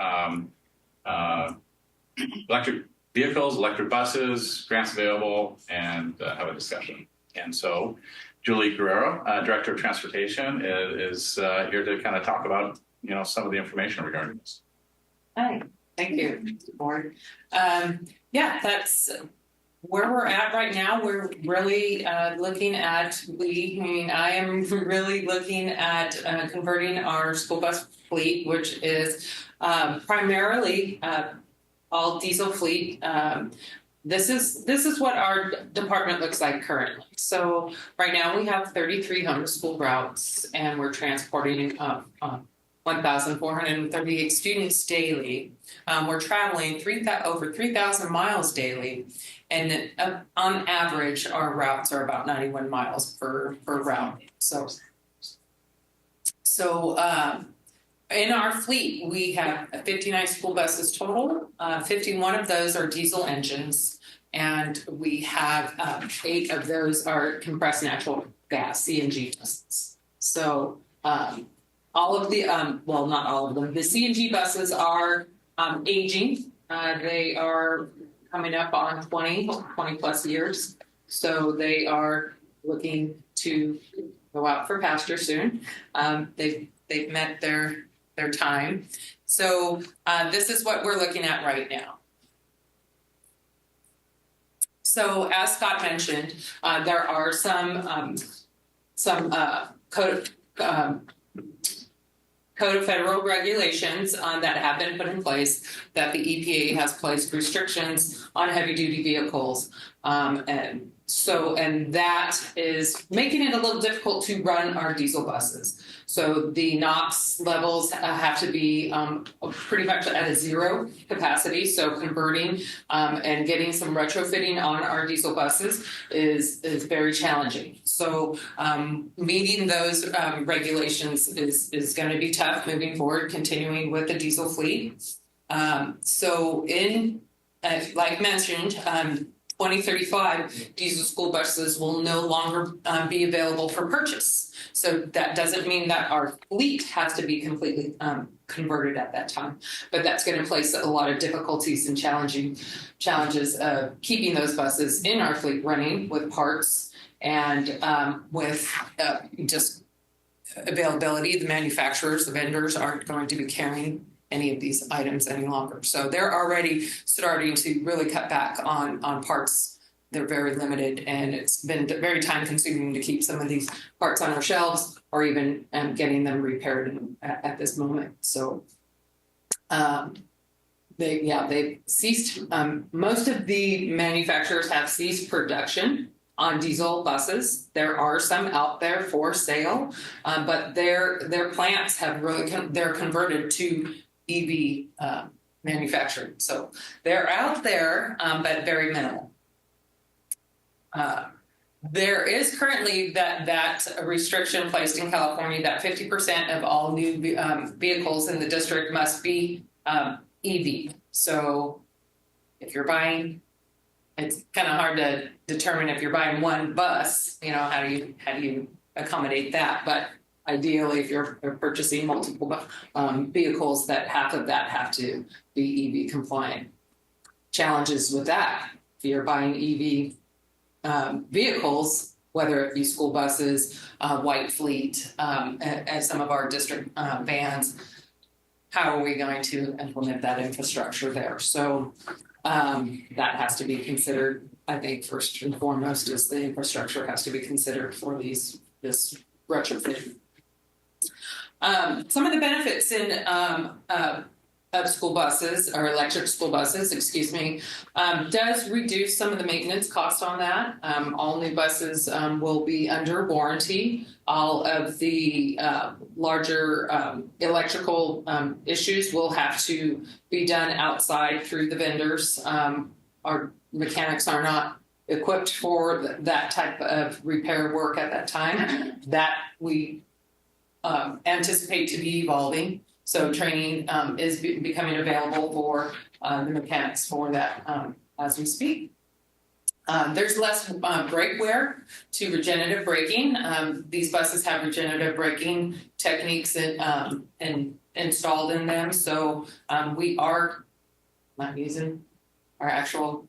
electric vehicles, electric buses, grants available, and have a discussion. And so Julie Guerrero, Director of Transportation, is here to kind of talk about, some of the information regarding this. Hi, thank you, board. Yeah, that's where we're at right now. We're really looking at, I am really looking at converting our school bus fleet, which is primarily all diesel fleet. This is what our department looks like currently. So right now we have 3,300 school routes, and we're transporting 1,438 students daily. We're traveling over 3,000 miles daily, and on average, our routes are about 91 miles per route. So in our fleet, we have 59 school buses total. 51 of those are diesel engines, and we have 8 of those are compressed natural gas, CNG buses. So all of the, well, not all of them, the CNG buses are aging. They are coming up on 20 plus years. So they are looking to go out for pasture soon. They've met their time. So this is what we're looking at right now. So as Scott mentioned, there are some code of federal regulations that have been put in place that the EPA has placed restrictions on heavy duty vehicles. And that is making it a little difficult to run our diesel buses. So the NOx levels have to be pretty much at a zero capacity. So converting and getting some retrofitting on our diesel buses is very challenging. So meeting those regulations is going to be tough moving forward, continuing with the diesel fleet. Like mentioned, 2035, diesel school buses will no longer be available for purchase. So that doesn't mean that our fleet has to be completely converted at that time, but that's going to place a lot of difficulties and challenges of keeping those buses in our fleet running with parts and with just availability. The manufacturers, the vendors aren't going to be carrying any of these items any longer. So they're already starting to really cut back on parts. They're very limited, and it's been very time consuming to keep some of these parts on our shelves or even getting them repaired at this moment. So they've ceased, most of the manufacturers have ceased production on diesel buses. There are some out there for sale, but their plants have really, they're converted to EV manufacturing. So they're out there, but very minimal. There is currently that restriction placed in California that 50% of all new vehicles in the district must be EV. So if you're buying, it's kind of hard to determine if you're buying one bus, you know, how do you accommodate that? But ideally, if you're purchasing multiple vehicles, that half of that have to be EV compliant. Challenges with that, if you're buying EV vehicles, whether it be school buses, white fleet, as some of our district vans, how are we going to implement that infrastructure there? So that has to be considered. I think first and foremost is the infrastructure has to be considered for this retrofit. Some of the benefits of school buses or electric school buses, does reduce some of the maintenance costs on that. All new buses will be under warranty. All of the larger electrical issues will have to be done outside through the vendors. Our mechanics are not equipped for that type of repair work at that time. That we anticipate to be evolving. So training is becoming available for the mechanics for that as we speak. There's less brake wear to regenerative braking. These buses have regenerative braking techniques installed in them. So we are not using our actual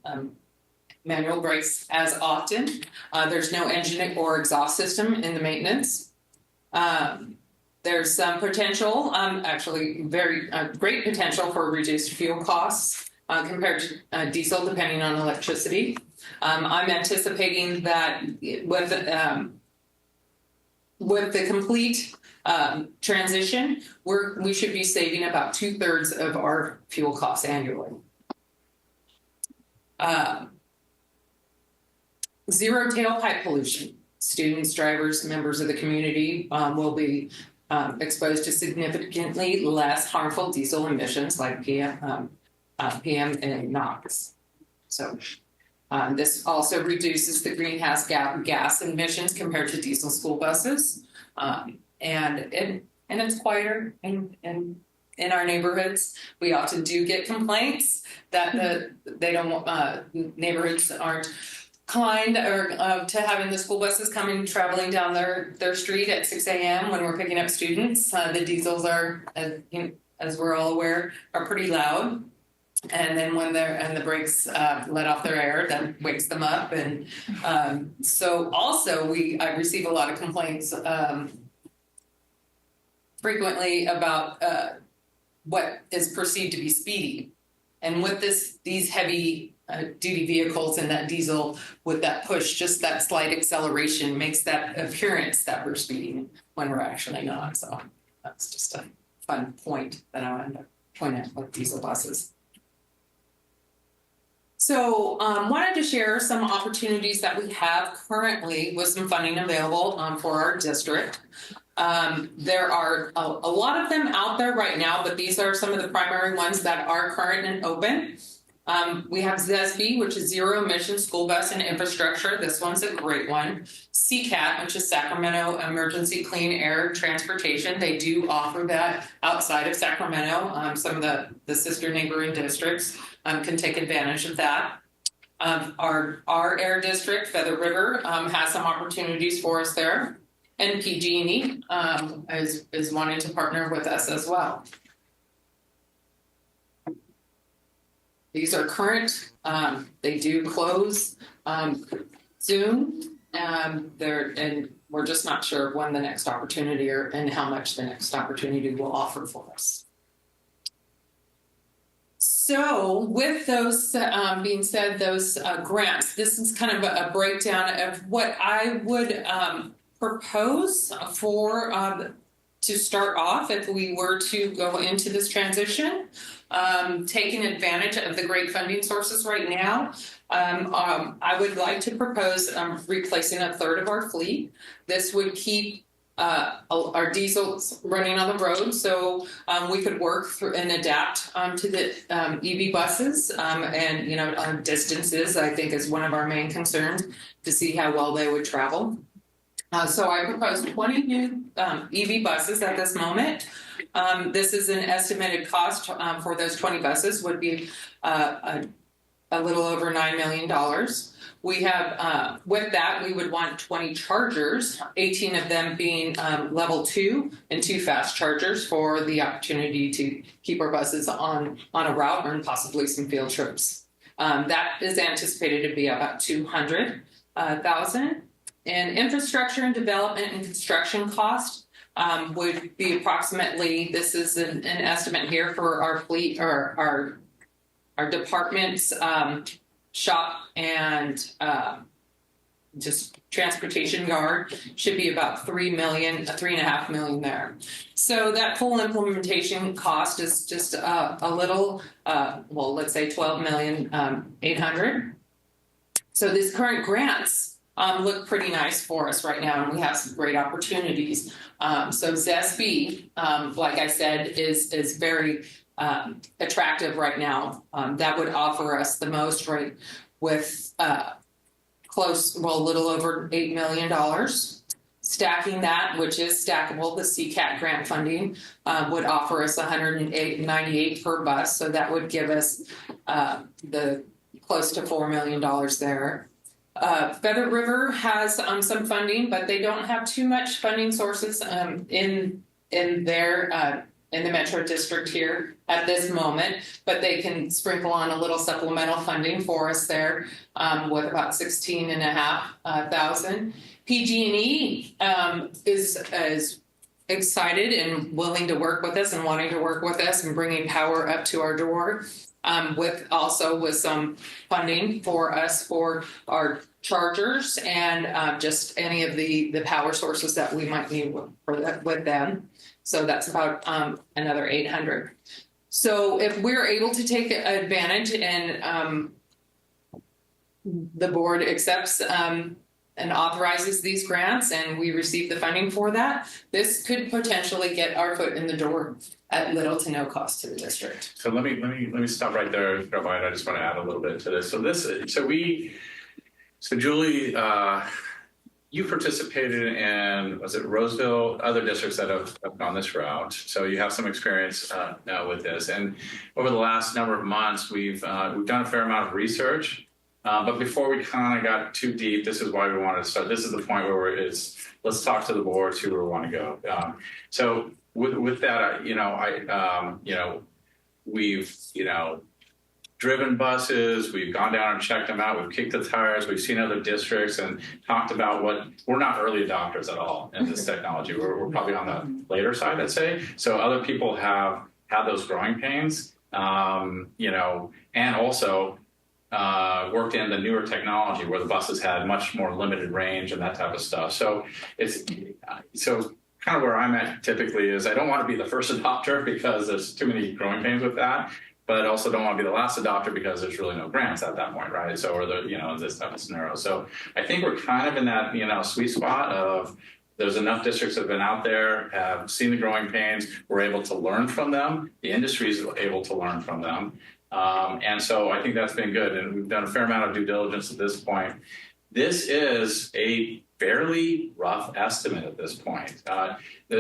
manual brakes as often. There's no engine or exhaust system in the maintenance. There's some potential, actually very great potential for reduced fuel costs compared to diesel, depending on electricity. I'm anticipating that with the complete transition, we should be saving about 2/3 of our fuel costs annually. Zero tailpipe pollution. Students, drivers, members of the community will be exposed to significantly less harmful diesel emissions like PM and NOx. So this also reduces the greenhouse gas emissions compared to diesel school buses, and it's quieter in our neighborhoods. We often do get complaints that neighborhoods aren't inclined or to having the school buses coming traveling down their street at 6 a.m. when we're picking up students. The diesels are, as we're all aware, are pretty loud. And then when the brakes let off their air, that wakes them up. And so also I receive a lot of complaints frequently about what is perceived to be speeding. And with these heavy duty vehicles and that diesel with that push, just that slight acceleration makes that appearance that we're speeding when we're actually not. So that's just a fun point that I wanted to point out with diesel buses. So wanted to share some opportunities that we have currently with some funding available for our district. There are a lot of them out there right now, but these are some of the primary ones that are current and open. We have ZESB, which is Zero Emission School Bus and Infrastructure. This one's a great one. CCAT, which is Sacramento Emergency Clean Air Transportation. They do offer that outside of Sacramento. Some of the sister neighboring districts can take advantage of that. Our air district, Feather River, has some opportunities for us there. And PG&E is wanting to partner with us as well. These are current. They do close soon. And we're just not sure when the next opportunity and how much the next opportunity will offer for us. So with those being said, those grants, this is kind of a breakdown of what I would propose for to start off if we were to go into this transition. Taking advantage of the great funding sources right now, I would like to propose replacing a third of our fleet. This would keep our diesels running on the road, so we could work through and adapt to the EV buses, and distances I think is one of our main concerns to see how well they would travel. So I propose 20 new EV buses at this moment. This is an estimated cost for those 20 buses would be a little over $9 million. We have, with that, we would want 20 chargers, 18 of them being level 2 and 2 fast chargers for the opportunity to keep our buses on a route and possibly some field trips. That is anticipated to be about $200,000. And infrastructure and development and construction cost would be approximately, this is an estimate here for our fleet or our departments, shop and just transportation yard should be about $3.5 million there. So that full implementation cost is just a little, well, let's say $12,800,000. So these current grants look pretty nice for us right now, and we have some great opportunities. So ZESB, like I said, is very attractive right now. That would offer us the most, right, with a little over $8 million. Stacking that, which is stackable, the CCAT grant funding would offer us $198 per bus, so that would give us the close to $4 million there. Feather River has some funding, but they don't have too much funding sources in the Metro District here at this moment, but they can sprinkle on a little supplemental funding for us there with about $16,500. PG&E is excited and willing to work with us and wanting to work with us and bringing power up to our door. With some funding for us for our chargers and just any of the power sources that we might need with them. So that's about another $800. So if we're able to take advantage and the board accepts and authorizes these grants and we receive the funding for that, this could potentially get our foot in the door at little to no cost to the district. So let me stop right there, Rabbi. I just want to add a little bit to this. So Julie, you participated in, was it Roseville, other districts that have gone this route. So you have some experience now with this. And over the last number of months, we've done a fair amount of research. But before we kind of got too deep, this is why we wanted to start. This is the point where let's talk to the board, see where we want to go. So with that, we've driven buses, we've gone down and checked them out, we've kicked the tires, we've seen other districts and talked about we're not early adopters at all in this technology. We're probably on the later side, I'd say. So other people have had those growing pains, and also worked in the newer technology where the buses had much more limited range and that type of stuff. So it's kind of where I'm at typically is I don't want to be the first adopter because there's too many growing pains with that, but I also don't want to be the last adopter because there's really no grants at that point, right? So, or this type of scenario. So I think we're kind of in that, sweet spot of there's enough districts that have been out there, have seen the growing pains, we're able to learn from them. The industry is able to learn from them. And so I think that's been good. And we've done a fair amount of due diligence at this point. This is a fairly rough estimate at this point.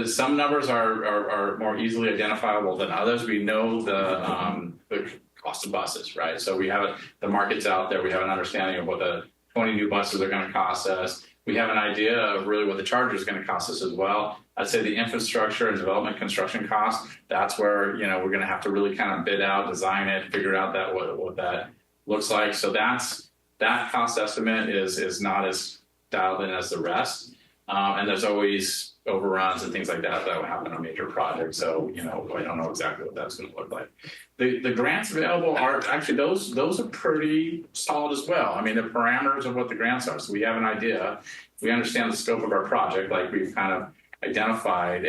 Some numbers are more easily identifiable than others. We know the cost of buses, right? So we have the market's out there. We have an understanding of what the 20 new buses are going to cost us. We have an idea of really what the charger is going to cost us as well. I'd say the infrastructure and development construction costs, that's where, we're going to have to really kind of bid out, design it, figure out what that looks like. So that cost estimate is not as dialed in as the rest. And there's always overruns and things like that will happen on major projects. So, I don't know exactly what that's going to look like. The grants available are actually, those are pretty solid as well. I mean, the parameters of what the grants are. So we have an idea. We understand the scope of our project. Like we've kind of identified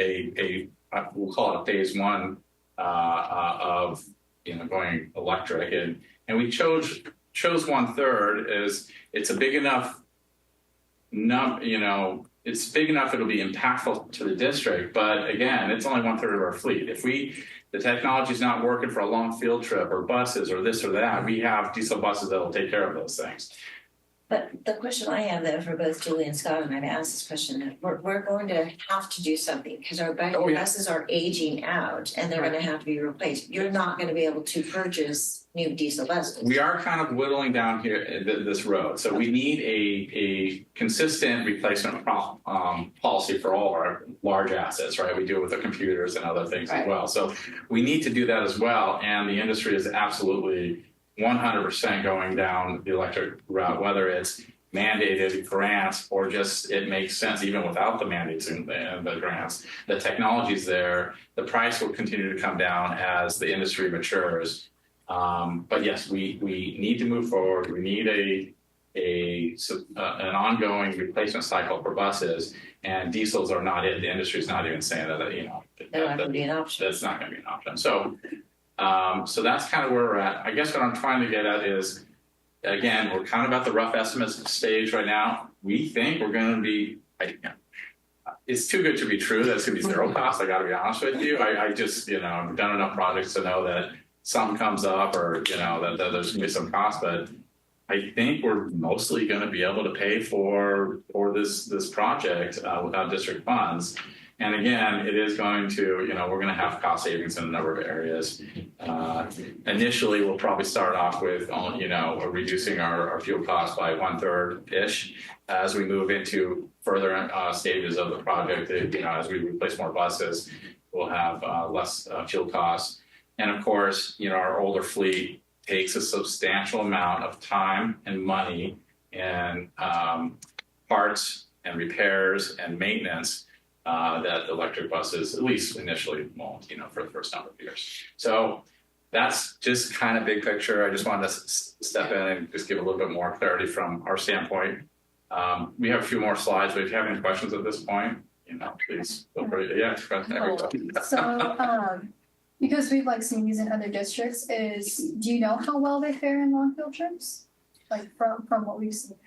we'll call it a phase one of, going electric. And we chose 1/3 is it's a big enough it's big enough it'll be impactful to the district, but again, it's only 1/3 of our fleet. If the technology's not working for a long field trip or buses or this or that, we have diesel buses that'll take care of those things. But the question I have there for both Julie and Scott, and I've asked this question, we're going to have to do something because our buses are aging out and they're going to have to be replaced. You're not going to be able to purchase new diesel buses. We are kind of whittling down here this road. So we need a consistent replacement policy for all our large assets, right? We do it with the computers and other things as well. So we need to do that as well. And the industry is absolutely 100% going down the electric route, whether it's mandated grants or just it makes sense even without the mandates and the grants. The technology's there. The price will continue to come down as the industry matures. But yes, we need to move forward. We need an ongoing replacement cycle for buses, and diesels are not it. The industry's not even saying that They're not going to be an option. That's not going to be an option. So that's kind of where we're at. I guess what I'm trying to get at is, again, we're kind of at the rough estimates stage right now. We think we're going to be, it's too good to be true that it's going to be zero cost. I got to be honest with you. I just, I've done enough projects to know that something comes up or, that there's going to be some cost, but I think we're mostly going to be able to pay for this project without district funds. And again, it is going to, we're going to have cost savings in a number of areas. Initially, we'll probably start off with, reducing our fuel costs by 1/3-ish. As we move into further stages of the project, as we replace more buses, we'll have less fuel costs. And of course, our older fleet takes a substantial amount of time and money in parts and repairs and maintenance that electric buses, at least initially, won't, for the first number of years. So that's just kind of big picture. I just wanted to step in and just give a little bit more clarity from our standpoint. We have a few more slides, but if you have any questions at this point, please feel free to, everybody. So, because we've seen these in other districts, do you know how well they fare in long field trips? From what we've seen?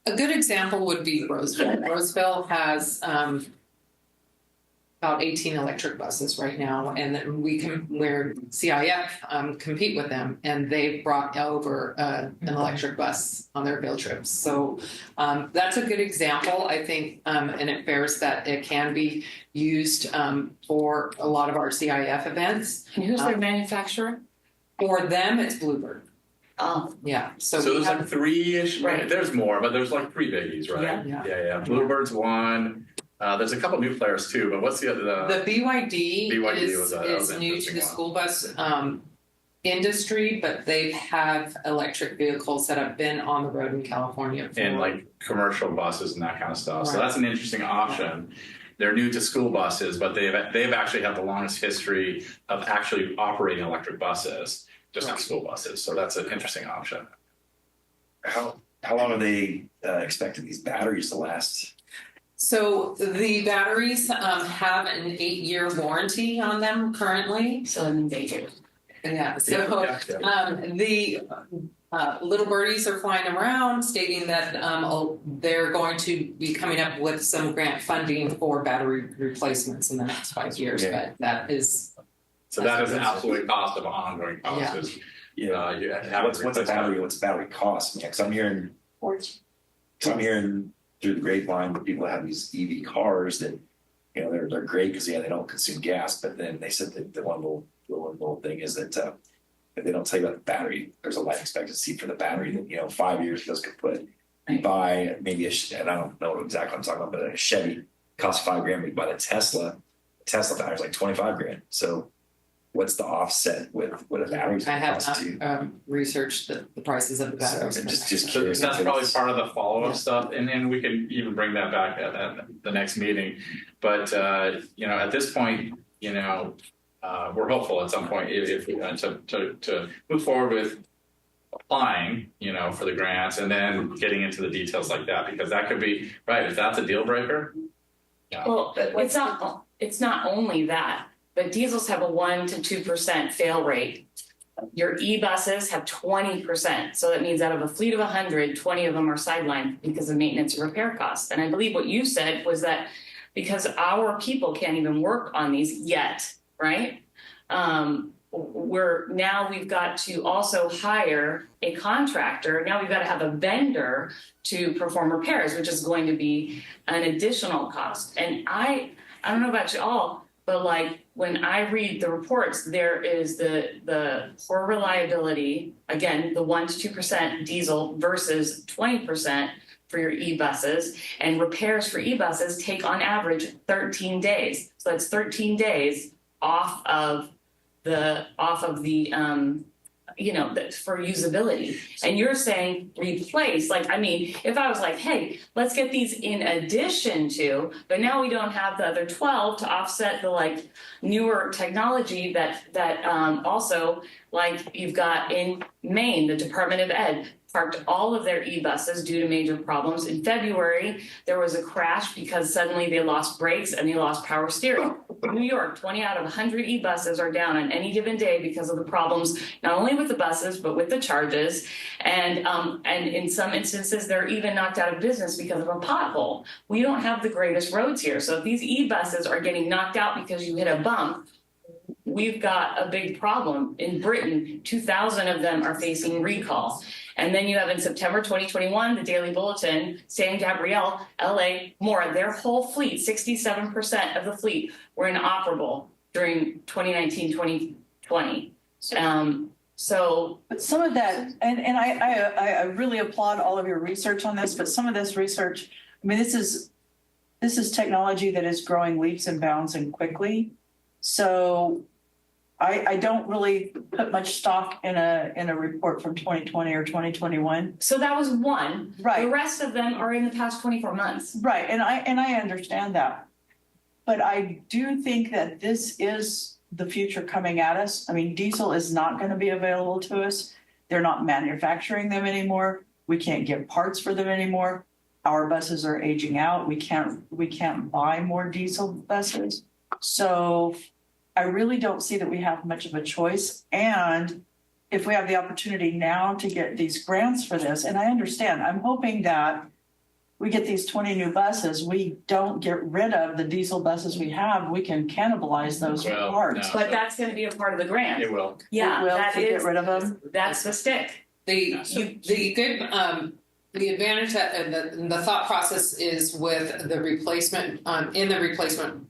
A good example would be Roseville. Roseville has about 18 electric buses right now, and we're CIF compete with them, and they've brought over an electric bus on their field trips. So that's a good example, I think, and it bears that it can be used for a lot of our CIF events. And who's their manufacturer? For them, it's Bluebird. Oh, yeah. So there's 3-ish, right? There's more, but there's 3 biggies, right? Yeah. Bluebird's one. There's a couple new players too, but what's the other? The BYD is new to the school bus industry, but they have electric vehicles that have been on the road in California. And commercial buses and that kind of stuff. Right. So that's an interesting option. They're new to school buses, but they've actually had the longest history of actually operating electric buses. just on school buses. So that's an interesting option. How long are they expecting these batteries to last? So the batteries have an 8-year warranty on them currently. So in danger. Yeah, so the little birdies are flying around stating that they're going to be coming up with some grant funding for battery replacements in the next 5 years, but that is. So that is an absolute cost of ongoing costs. Yeah. What's a battery? What's a battery cost? Because I'm hearing through the grapevine that people have these EV cars that, you know, they're great because they don't consume gas. But then they said that the one little thing is that if they don't tell you about the battery, there's a life expectancy for the battery that, you know, 5 years those could put. You buy maybe and I don't know exactly what I'm talking about, but a Chevy costs $5,000. But you buy the Tesla battery is like $25,000. So what's the offset with what a battery I have cost not researched the prices of the batteries. So just So curious. that's probably part of the follow-up stuff, and we can even bring that back at the next meeting. But you know, at this point, you know, we're hopeful at some point if we to move forward with applying, you know, for the grants and then getting into the details like that, because that could be right if that's a deal breaker. Yeah. Well, it's not only that, but diesels have a 1 to 2% fail rate. Your e-buses have 20%. So that means out of a fleet of 100, 20 of them are sidelined because of maintenance and repair costs. And I believe what you said was that because our people can't even work on these yet, right? We've got to also hire a contractor. Now we've got to have a vendor to perform repairs, which is going to be an additional cost. And I don't know about you all, but like when I read the reports, there is the poor reliability, again, the 1 to 2% diesel versus 20% for your e-buses, and repairs for e-buses take on average 13 days. So that's 13 days off of the you know, for usability. And you're saying replace, like, I mean, if I was like, hey, let's get these in addition to, but now we don't have the other 12 to offset the like newer technology that also, like you've got in Maine, the Department of Ed parked all of their e-buses due to major problems. In February, there was a crash because suddenly they lost brakes and they lost power steering. New York, 20 out of 100 e-buses are down on any given day because of the problems, not only with the buses, but with the charges. And in some instances, they're even knocked out of business because of a pothole. We don't have the greatest roads here. So if these e-buses are getting knocked out because you hit a bump, we've got a big problem. In Britain, 2,000 of them are facing recall. And then you have in September 2021, the Daily Bulletin, San Gabriel, LA, more. Their whole fleet, 67% of the fleet were inoperable during 2019, 2020. But some of that, and I really applaud all of your research on this, but some of this research, I mean, this is technology that is growing leaps and bounds and quickly. So I don't really put much stock in a report from 2020 or 2021. So that was one. Right. The rest of them are in the past 24 months. Right, and I understand that. But I do think that this is the future coming at us. I mean, diesel is not going to be available to us. They're not manufacturing them anymore. We can't get parts for them anymore. Our buses are aging out. We can't buy more diesel buses. So I really don't see that we have much of a choice. And if we have the opportunity now to get these grants for this, and I understand, I'm hoping that we get these 20 new buses, we don't get rid of the diesel buses we have, we can cannibalize those for parts. But that's going to be a part of the grant. It will. Yeah, It will, that to is, get rid of them. That's the stick. The advantage that and the thought process is with the replacement in the replacement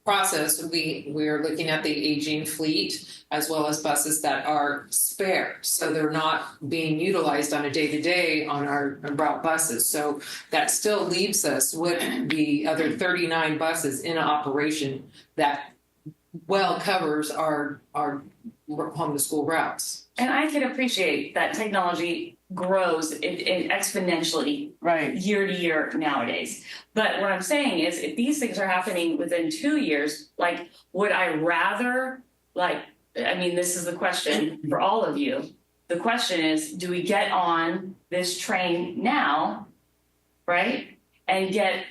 process, we're looking at the aging fleet as well as buses that are spare, so they're not being utilized on a day-to-day on our route buses. So that still leaves us with the other 39 buses in operation that well covers our home to school routes. And I can appreciate that technology grows exponentially year to year nowadays. But what I'm saying is if these things are happening within 2 years, like would I rather like I mean, this is the question for all of you. The question is, do we get on this train now, right? And get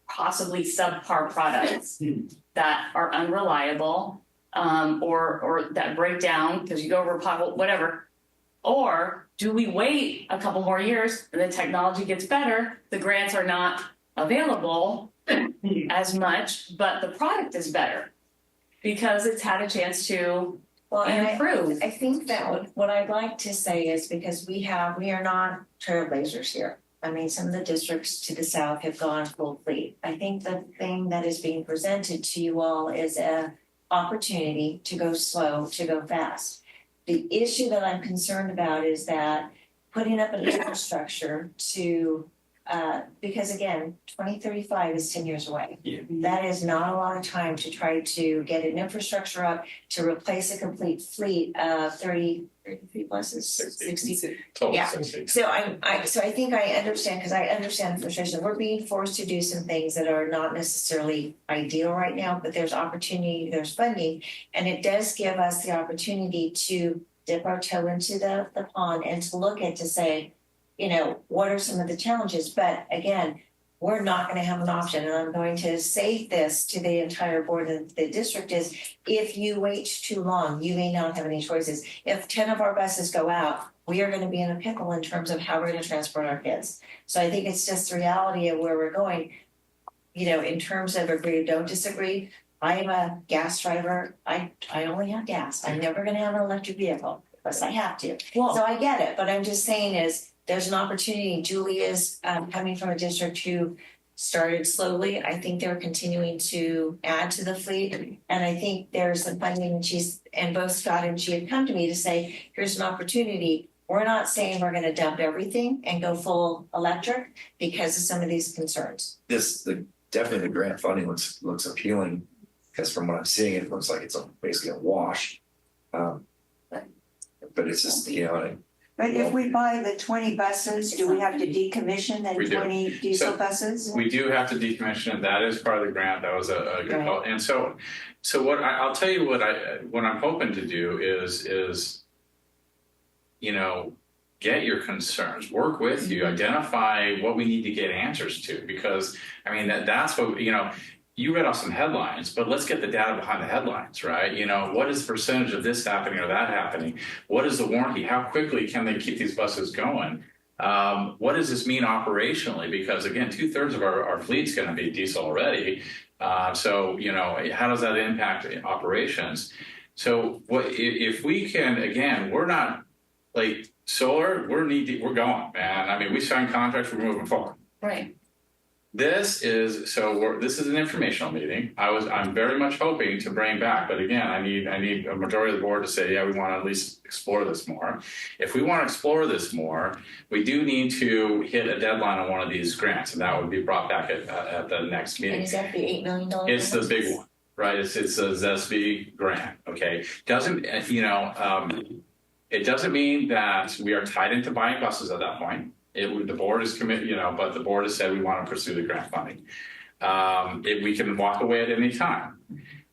possibly subpar products that are unreliable, or that break down because you go over a pothole, whatever. Or do we wait a couple more years and the technology gets better, the grants are not available as much, but the product is better because it's had a chance to improve. I think that what I'd like to say is because we are not trailblazers here. I mean, some of the districts to the south have gone full fleet. I think the thing that is being presented to you all is a opportunity to go slow, to go fast. The issue that I'm concerned about is that putting up an infrastructure to, because again, 2035 is 10 years away. Yeah. That is not a lot of time to try to get an infrastructure up to replace a complete fleet of 33 buses, 60. Total Yeah. 60. So I think I understand, because I understand the frustration. We're being forced to do some things that are not necessarily ideal right now, but there's opportunity, there's funding, and it does give us the opportunity to dip our toe into the pond and to look at, to say, you know, what are some of the challenges? But again, we're not going to have an option. And I'm going to say this to the entire board of the district is, if you wait too long, you may not have any choices. If 10 of our buses go out, we are going to be in a pickle in terms of how we're going to transport our kids. So I think it's just the reality of where we're going. You know, in terms of agree, don't disagree. I am a gas driver. I only have gas. I'm never going to have an electric vehicle unless I have to. Well, So I get it. But I'm just saying is, there's an opportunity. Julie is coming from a district who started slowly. I think they're continuing to add to the fleet. And I think there's some funding, and both Scott and she have come to me to say, here's an opportunity. We're not saying we're going to dump everything and go full electric because of some of these concerns. Definitely the grant funding looks appealing, because from what I'm seeing, it looks like it's basically a wash. But it's just, you know, But if we buy the 20 buses, do we have to decommission We the do. 20 diesel So, buses? We do have to decommission, and that is part of the grant. That was a good call. And so what I'll tell you what I'm hoping to do is, you know, get your concerns, work with you, identify what we need to get answers to, because I mean that's what, you know, you read off some headlines, but let's get the data behind the headlines, right? You know, what is the percentage of this happening or that happening? What is the warranty? How quickly can they keep these buses going? What does this mean operationally? Because again, 2/3 of our fleet's going to be diesel already. So, you know, how does that impact operations? So if we can, again, we're not like solar, we're going, man. I mean, we signed contracts, we're moving forward. right. This is an informational meeting. I'm very much hoping to bring back, but again, I need a majority of the board to say, yeah, we want to at least explore this more. If we want to explore this more, we do need to hit a deadline on one of these grants, and that would be brought back at the next meeting. And is that the $8 million? It's the big one, right? It's a ZESB grant. Okay, it doesn't mean that we are tied into buying buses at that point. The board is committed, but the board has said we want to pursue the grant funding. We can walk away at any time,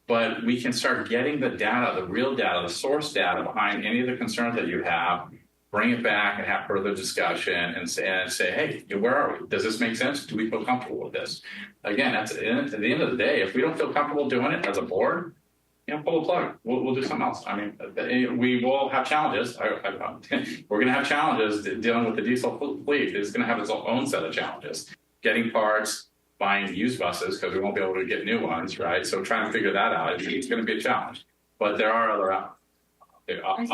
but we can start getting the data, the real data, the source data behind any of the concerns that you have, bring it back and have further discussion and say, hey, where are we? Does this make sense? Do we feel comfortable with this? Again, at the end of the day, if we don't feel comfortable doing it as a board, pull the plug. We'll do something else. I mean, we will have challenges. We're going to have challenges dealing with the diesel fleet. It's going to have its own set of challenges. Getting parts, buying used buses, because we won't be able to get new ones, right? So trying to figure that out, it's going to be a challenge. But there are other I think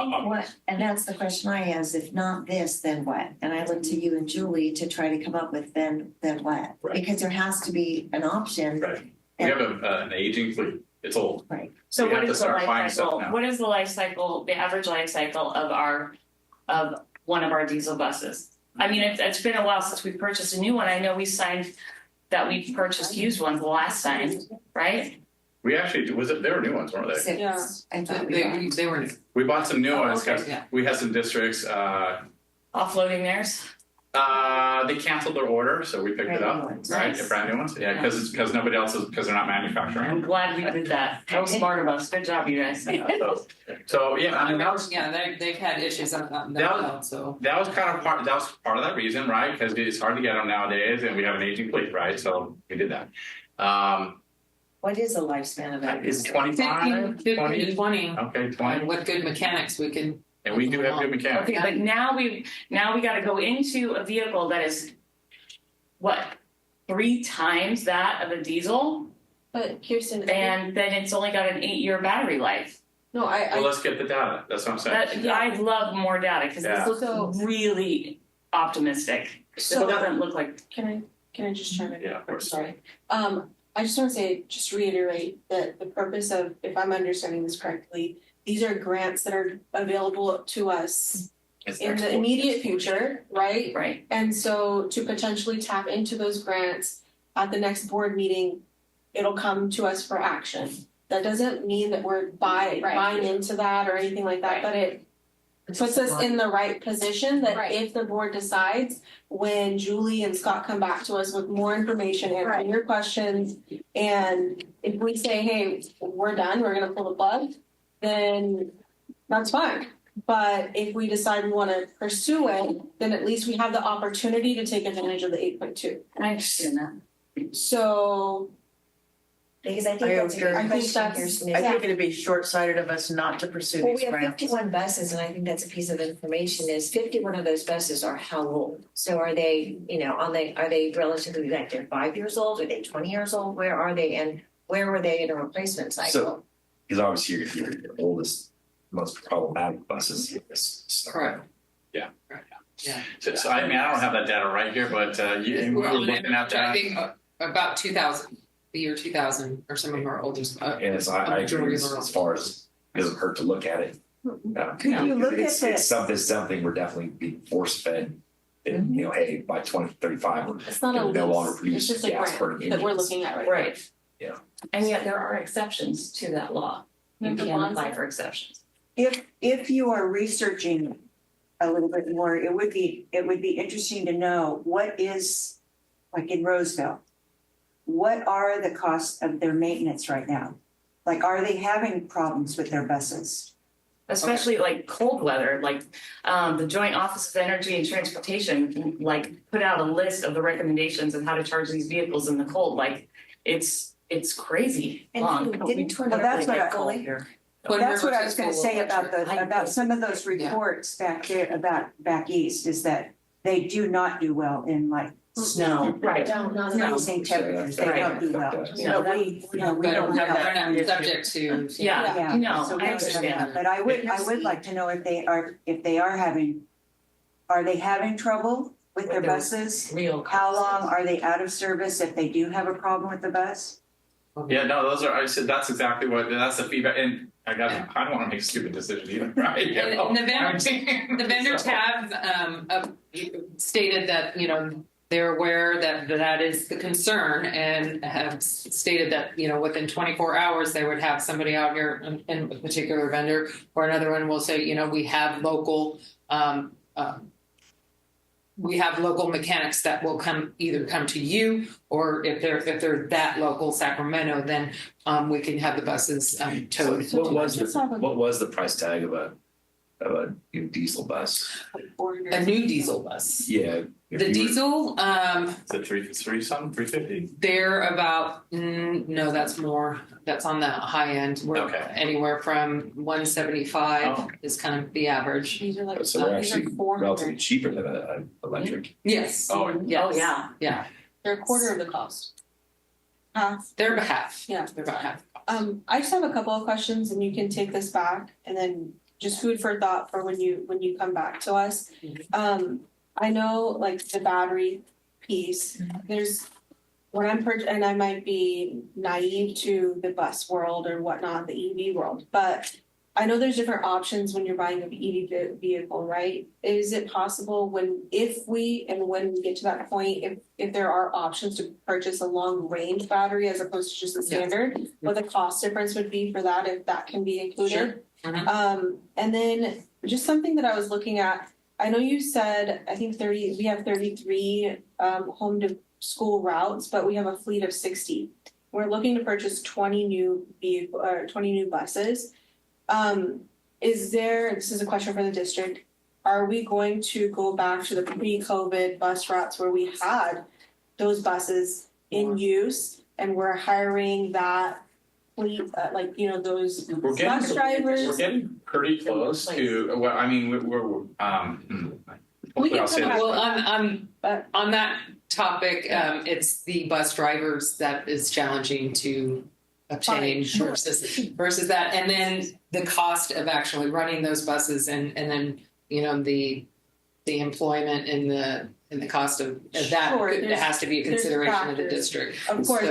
and that's the question I ask, if not this, then what? And I look to you and Julie to try to come up with then what? Right. Because there has to be an option. Right. We have an aging fleet. It's old. Right. So We what have to is the start buying life stuff cycle? now. What is the life cycle, the average life cycle of one of our diesel buses? I mean, it's been a while since we purchased a new one. I know we signed that we purchased used ones the last time, right? We actually, there were new ones, weren't they? Yeah. I thought They were. We bought some new ones okay. because we had some districts, Offloading theirs. They canceled their order, so we picked it up, right? Nice. Brand new ones, yeah, because nobody else is, because they're not manufacturing. I'm glad we did that. That was smart of us. Good job, you guys. So yeah, I mean that was they've had issues on that that so. that was kind of part. That was part of that reason, right? Because it's hard to get them nowadays, and we have an aging fleet, right? So we did that. What is the lifespan of that? It's 25, 50, 20. Okay, 20. And with good mechanics, we can. And we do have good mechanics. Okay, but now we got to go into a vehicle that is what 3 times that of a diesel, But Kirsten, and then it's only got an 8-year battery life. no, Well, let's get the data. That's what I'm saying. I'd love more data because Yeah. this looks really optimistic. So- it doesn't look like. Can I just chime in? Yeah, of course. Sorry. I just want to say, just reiterate that the purpose of, if I'm understanding this correctly, these are grants that are available to us in the immediate future, right? Right. And so to potentially tap into those grants at the next board meeting, it'll come to us for action. That doesn't mean that we're buying into that or anything like that, but it puts us in the right position that if the board decides, when Julie and Scott come back to us with more information, answering your questions, and if we say, hey, we're done, we're gonna pull the plug, then that's fine. But if we decide we wanna pursue it, then at least we have the opportunity to take advantage of the 8.2. I understand that. So. Because I think that's a good question, Kirsten. I think it'd be short-sighted of us not to pursue Well, these we have grants. 51 buses, and I think that's a piece of information, is 51 of those buses are how old? So are they, are they relatively, like, they're 5 years old, are they 20 years old, where are they, and where were they in a replacement cycle? So, because obviously your oldest, most problematic buses. Correct. Yeah. Yeah. So I mean, I don't have that data right here, but we were looking at that. I think about 2000, the year 2000, or some of our oldest. And it's, I agree as far as, it doesn't hurt to look at it. Could you look at it's this? something we're definitely being force fed. And, hey, by 2035, we're It's not a no longer lease, it's produce just a gas grant burning that we're engines. looking at Right. Yeah. And yet there are exceptions to that law. You The can ones apply that- for exceptions. If you are researching a little bit more, it would be interesting to know what is, like in Roseville, what are the costs of their maintenance right now? Like, are they having problems with their buses? Especially like cold weather, like the Joint Office of Energy and Transportation, like put out a list of the recommendations on how to charge these vehicles in the cold. Like it's crazy long. That's what I was gonna say about some of those reports back there, back east, is that they do not do well in like snow. Right. Freezing temperatures, they don't do well. So we don't have that. They're not subject to. Yeah, no, So we I don't have understand. that. But I would like to know if they are having trouble with their buses? Real. How long are they out of service if they do have a problem with the bus? Yeah, no, I said that's exactly that's the feedback, and I don't want to make a stupid decision either, right? And the vendors have stated that, they're aware that that is the concern, and have stated that, within 24 hours, they would have somebody out here, in a particular vendor, or another one will say, we have local mechanics that will either come to you, or if they're that local Sacramento, then we can have the buses towed. What was the price tag of a new diesel bus? A new diesel bus. Yeah. The diesel, Is it 350? they're about, no, that's more, that's on the high end. We're anywhere from 175 is kind of the average. These are like, So they're actually 400. relatively cheaper than an electric. Yes. Oh, Yes. Yeah. They're a quarter of the cost. They're about half. Yeah. They're about half. I just have a couple of questions, and you can take this back, and then just food for thought for when you come back to us. I know, like, the battery piece, there's, when and I might be naive to the bus world or whatnot, the EV world, but I know there's different options when you're buying an EV vehicle, right? Is it possible when we get to that point, if there are options to purchase a long range battery as opposed to just the standard, what the cost difference would be for that, if that can be included? Sure. And then just something that I was looking at, I know you said, I think we have 33 home to school routes, but we have a fleet of 60. We're looking to purchase 20 new buses. This is a question for the district, are we going to go back to the pre-COVID bus routes where we had those buses in use and we're hiring that fleet, those bus drivers? We're getting pretty close to, well, I mean, we're We can come back. Well, on that topic, it's the bus drivers that is challenging to obtain versus that, and then the cost of actually running those buses, and then the employment and the cost of that. Sure, it has to be a consideration of the factors. district. Of course,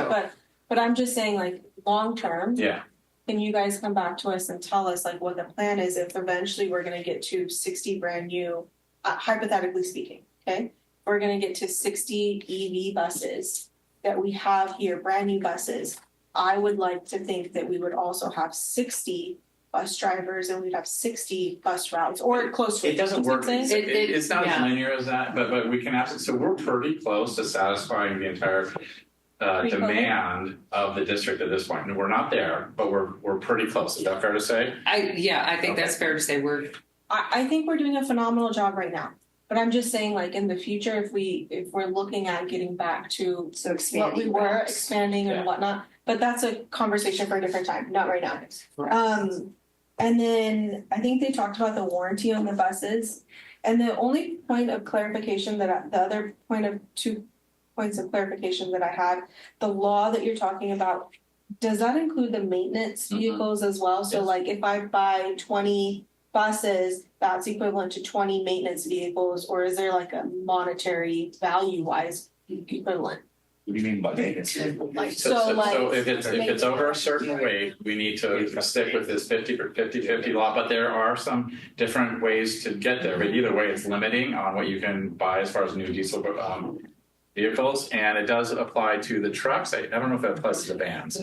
but I'm just saying, like, long term. Yeah. Can you guys come back to us and tell us like what the plan is if eventually we're gonna get to 60 brand new, hypothetically speaking, okay? We're gonna get to 60 EV buses that we have here, brand new buses. I would like to think that we would also have 60 bus drivers and we'd have 60 bus routes or close to it. It doesn't work. It's not as yeah. linear as that, but we can absolutely, so we're pretty close to satisfying the entire demand of the district at this point. And we're not there, but we're pretty close. Is that fair to say? I think Okay. that's fair to say. I think we're doing a phenomenal job right now. But I'm just saying, like, in the future, if we're looking at getting back to what we were, expanding and whatnot, but that's a conversation for a different time, not right now. And then I think they talked about the warranty on the buses. And the only point of clarification the other point of 2 points of clarification that I had, the law that you're talking about, does that include the maintenance vehicles as well? So like if I buy 20 buses, that's equivalent to 20 maintenance vehicles, or is there like a monetary value wise equivalent? What do you mean by maintenance? So if it's over a certain weight, we need to stick with this 50-50 law, but there are some different ways to get there. But either way, it's limiting on what you can buy as far as new diesel vehicles, and it does apply to the trucks. I don't know if that applies to the vans.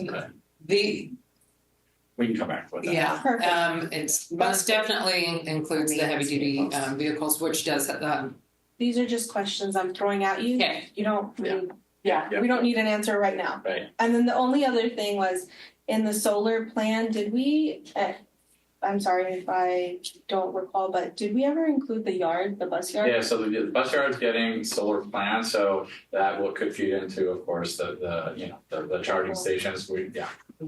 We can come back with that. Yeah, it's most definitely includes the heavy duty vehicles, which does. These are just questions I'm throwing at you. Okay. You don't. Yeah. We don't need an answer right now. Right. And then the only other thing was in the solar plan. Did we? I'm sorry if I don't recall, but did we ever include the bus yard? Yeah, so the bus yard's getting solar planned, so that could feed into, of course, the charging stations.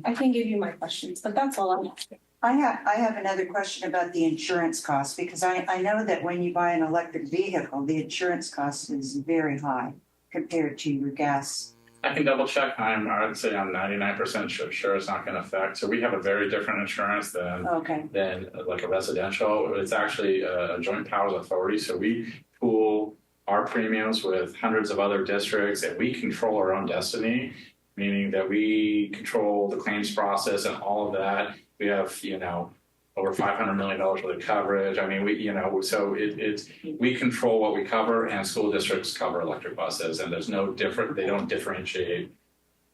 I can give you my questions, but that's all I have another question about the insurance cost, because I know that when you buy an electric vehicle, the insurance cost is very high compared to your gas. I can double check. I would say I'm 99% sure it's not going to affect. So we have a very different insurance than like a residential. It's actually a joint powers authority. So we pool our premiums with hundreds of other districts, and we control our own destiny, meaning that we control the claims process and all of that. We have, over $500 million worth of coverage. I mean, we control what we cover, and school districts cover electric buses, and there's no different. They don't differentiate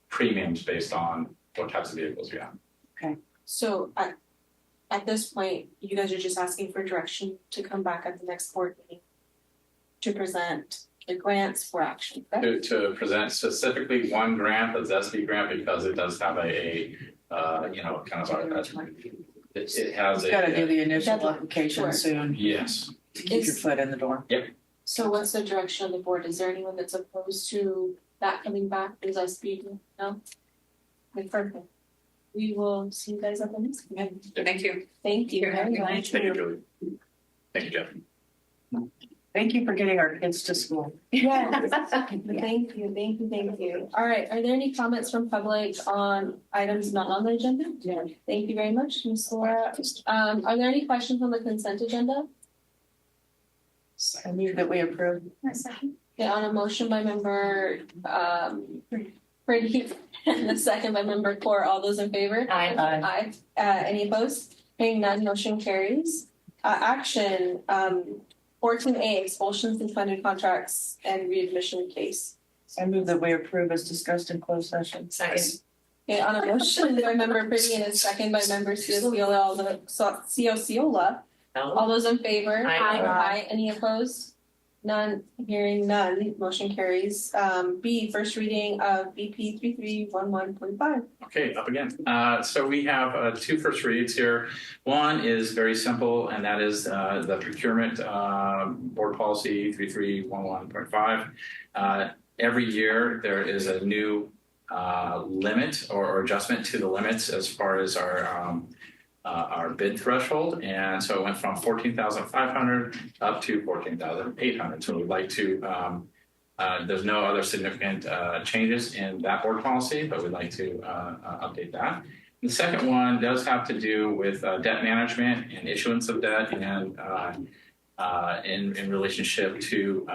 premiums based on what types of vehicles you have. Okay. So at this point, you guys are just asking for direction to come back at the next board meeting to present the grants for action, correct? To present specifically one grant, the ZESB grant, because it does have it has Got to do the initial application soon. Yes. To keep your foot in the door. Yep. So what's the direction of the board? Is there anyone that's opposed to that coming back as I speak? No? Okay, perfect. We will see you guys at the next meeting. Thank you. Thank you very much. Thank you, Julie. Thank you, Jeff. Thank you for getting our kids to school. Yes. Thank you. All right, are there any comments from public on items not on the agenda? Yeah. Thank you very much, Ms. Laura. Are there any questions on the consent agenda? I move that we approve. Yeah, on a motion by member Brady and the second by member Core. All those in favor? Aye. Any opposed? Hearing none, motion carries. Action 14A, expulsion, suspended contracts, and readmission case. I move that we approve as discussed in closed session. Second. Okay, on a motion by member Pretty and a second by member Ciociola, All those in favor? Aye. Any opposed? None, hearing none, motion carries. B, first reading of BP 3311.5. Okay, up again. So we have two first reads here. One is very simple, and that is the procurement board policy 3311.5. Every year there is a new limit or adjustment to the limits as far as our bid threshold, and so it went from 14,500 up to 14,800. So we'd like to. There's no other significant changes in that board policy, but we'd like to update that. The second one does have to do with debt management and issuance of debt, and in relationship to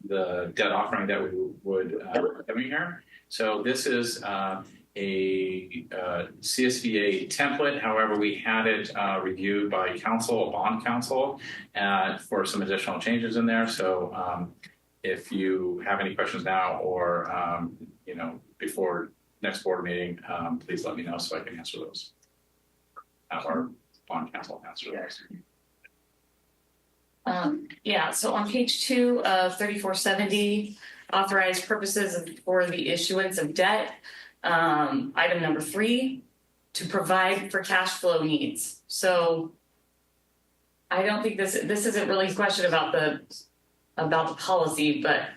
the debt offering that we would having here. So this is a CSVA template. However, we had it reviewed by council, bond council, for some additional changes in there. So if you have any questions now or before next board meeting, please let me know so I can answer those. Or bond council answer those. So on page 2 of 3470, authorized purposes for the issuance of debt. Item number 3, to provide for cash flow needs. So I don't think this isn't really a question about the policy, but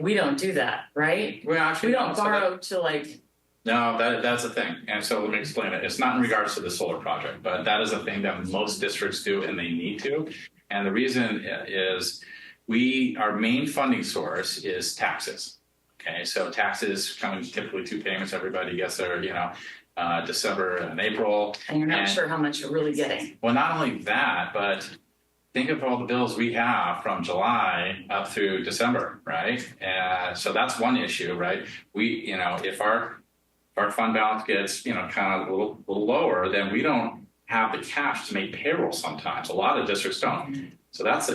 we don't do that, right? We don't borrow to like. No, that's the thing. And so let me explain it. It's not in regards to the solar project, but that is a thing that most districts do and they need to. And the reason is our main funding source is taxes. Okay, so taxes come in typically 2 payments. Everybody gets their, December and April. And you're not sure how much you're really getting. Well, not only that, but think of all the bills we have from July up through December, right? So that's one issue, right? We, if our fund balance gets, kind of a little lower, then we don't have the cash to make payroll sometimes. A lot of districts don't. So that's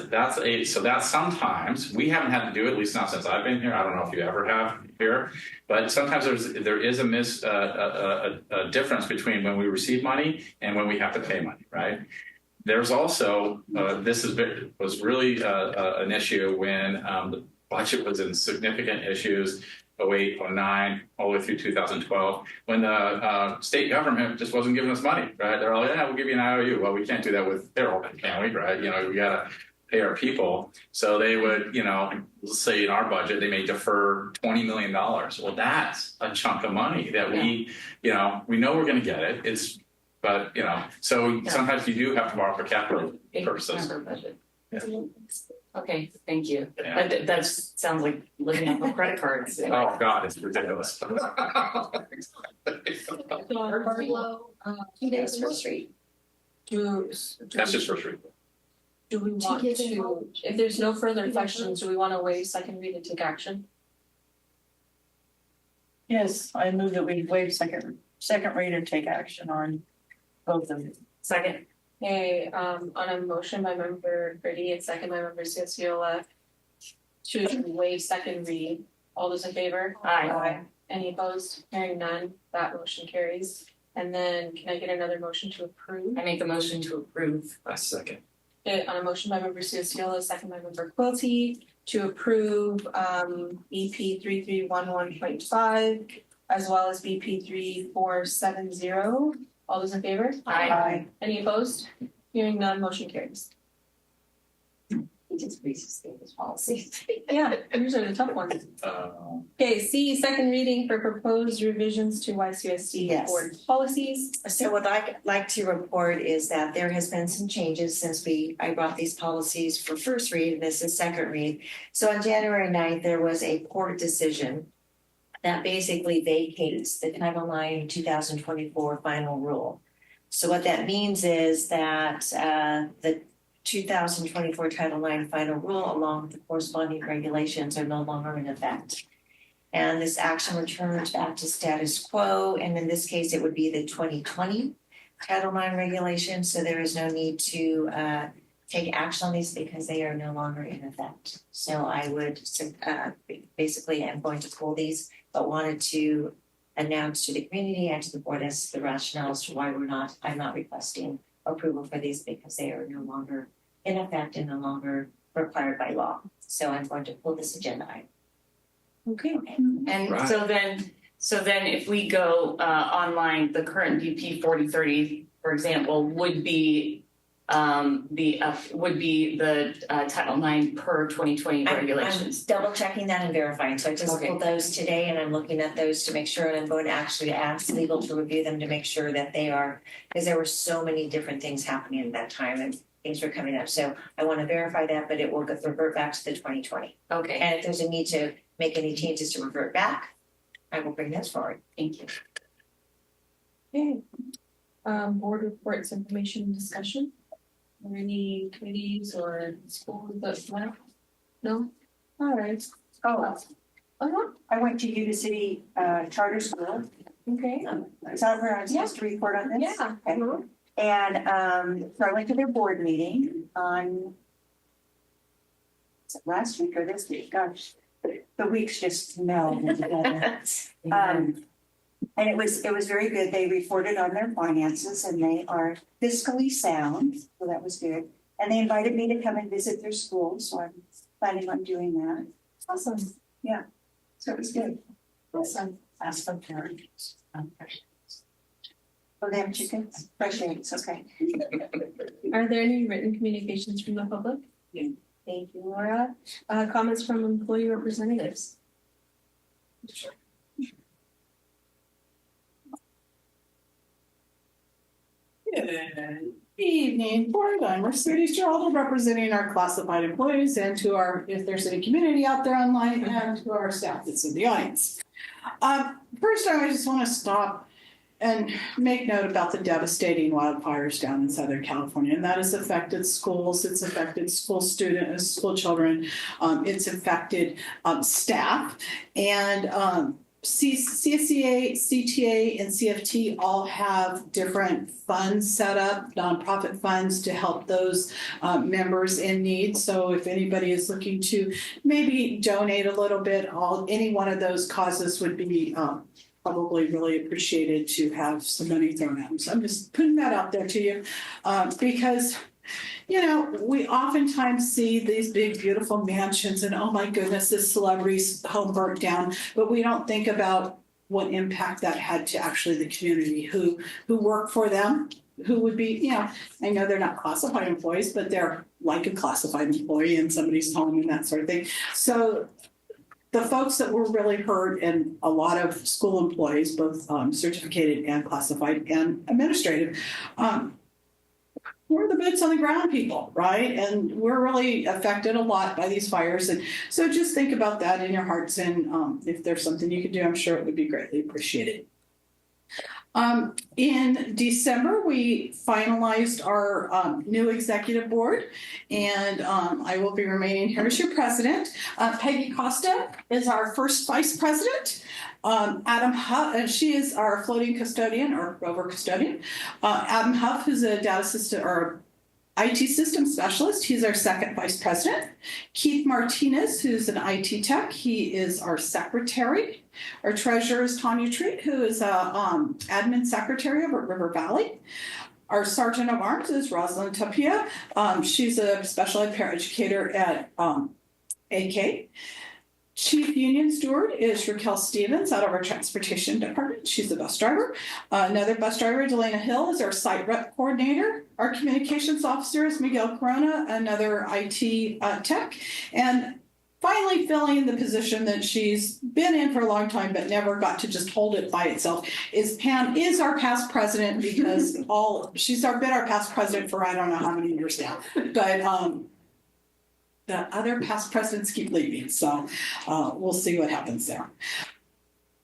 sometimes we haven't had to do it, at least not since I've been here. I don't know if you ever have here, but sometimes there is a difference between when we receive money and when we have to pay money, right? There's also was really an issue when the budget was in significant issues. 08, 09, all the way through 2012, when the state government just wasn't giving us money, right? They're all, we'll give you an IOU. Well, we can't do that with payroll, can we, right? We got to pay our people. So they would, let's say in our budget, they may defer $20 million. Well, that's a chunk of money that we know we're going to get it. So sometimes you do have to borrow for capital purposes. Yeah. Okay, thank you. Yeah. That sounds like living off of credit cards. Oh God, it's ridiculous. Today's first read. That's just first read. Do we want to, if there's no further questions, do we want to waive second read and take action? Yes, I move that we waive second read and take action on both of them. Second. Okay, on a motion by member Pretty and second by member Ciacciola to waive second read. All those in favor? Aye. Any opposed? Hearing none, that motion carries. And then can I get another motion to approve? I make a motion to approve. A second. Okay, on a motion by member Ciacciola, second by member Quilty to approve BP 3311.5 as well as BP 3470. All those in favor? Aye. Any opposed? Hearing none, motion carries. He just restated his policy. Yeah, these are the tough ones. Okay, C, second reading for proposed revisions to YCSD Yes. board policies. So what I'd like to report is that there has been some changes since I brought these policies for first read, and this is second read. So on January 9th, there was a court decision that basically vacates the Title IX 2024 final rule. So what that means is that the 2024 Title IX final rule, along with the corresponding regulations, are no longer in effect. And this action returns back to status quo, and in this case, it would be the 2020 Title IX regulations, so there is no need to take action on these because they are no longer in effect. So I would basically am going to pull these, but wanted to announce to the community and to the board as the rationale as to why I'm not requesting approval for these because they are no longer in effect and no longer required by law. So I'm going to pull this agenda item. Okay. And so then if we go online, the current VP 4030, for example, would be the Title IX per 2020 regulations. I'm double checking that and verifying. So I just pulled those today and I'm looking at those to make sure, and I'm going to actually ask legal to review them to make sure that they are, because there were so many different things happening at that time and things were coming up. So I want to verify that, but it will revert back to the 2020. Okay. And if there's a need to make any changes to revert back, I will bring those forward. Thank you. Okay. Board reports, information, discussion. Or any committees or schools that went? No? All right. I went to Yuba City Charter School. Okay. Is that where I'm supposed to report on this? Yeah. Okay. And so I went to their board meeting on last week or this week. Gosh, the weeks just melded together. And it was very good. They reported on their finances and they are fiscally sound, so that was good. And they invited me to come and visit their school, so I'm planning on doing that. Awesome. Yeah, so it was good. Awesome. Ask for parents. Oh, they have chickens? Fresh eggs, okay. Are there any written communications from the public? Yeah. Thank you, Laura. Comments from employee representatives? Sure. Good evening, board. I'm Mercedes Geraldo, representing our classified employees and to our, if there's any community out there online, and to our staff that's in the audience. First, I just want to stop and make note about the devastating wildfires down in Southern California, and that has affected schools. It's affected school students, school children. It's affected staff, and CSCA, CTA, and CFT all have different funds set up, nonprofit funds to help those members in need. So if anybody is looking to maybe donate a little bit, any one of those causes would be probably really appreciated to have some money thrown at them. So I'm just putting that out there to you because you know, we oftentimes see these big, beautiful mansions and, oh my goodness, this celebrity's home burnt down, but we don't think about what impact that had to actually the community who work for them, who would be, you know, I know they're not classified employees, but they're like a classified employee in somebody's home and that sort of thing. So the folks that were really hurt, and a lot of school employees, both certificated and classified and administrative, we're the boots on the ground people, right? And we're really affected a lot by these fires. And so just think about that in your hearts. And if there's something you could do, I'm sure it would be greatly appreciated. In December, we finalized our new executive board, and I will be remaining here as your president. Peggy Costa is our first vice president. Adam Huff, she is our floating custodian or rover custodian. Adam Huff, who's a data system or IT system specialist, he's our second vice president. Keith Martinez, who's an IT tech, he is our secretary. Our treasurer is Tanya Treat, who is a admin secretary over at River Valley. Our sergeant of arms is Rosalind Tapia. She's a special ed paraeducator at AK. Chief Union Steward is Raquel Stevens out of our transportation department. She's a bus driver. Another bus driver, Delana Hill, is our site rep coordinator. Our communications officer is Miguel Corona, another IT tech. And finally filling the position that she's been in for a long time but never got to just hold it by itself is Pam, is our past president, because she's been our past president for I don't know how many years now. But the other past presidents keep leaving, so we'll see what happens there.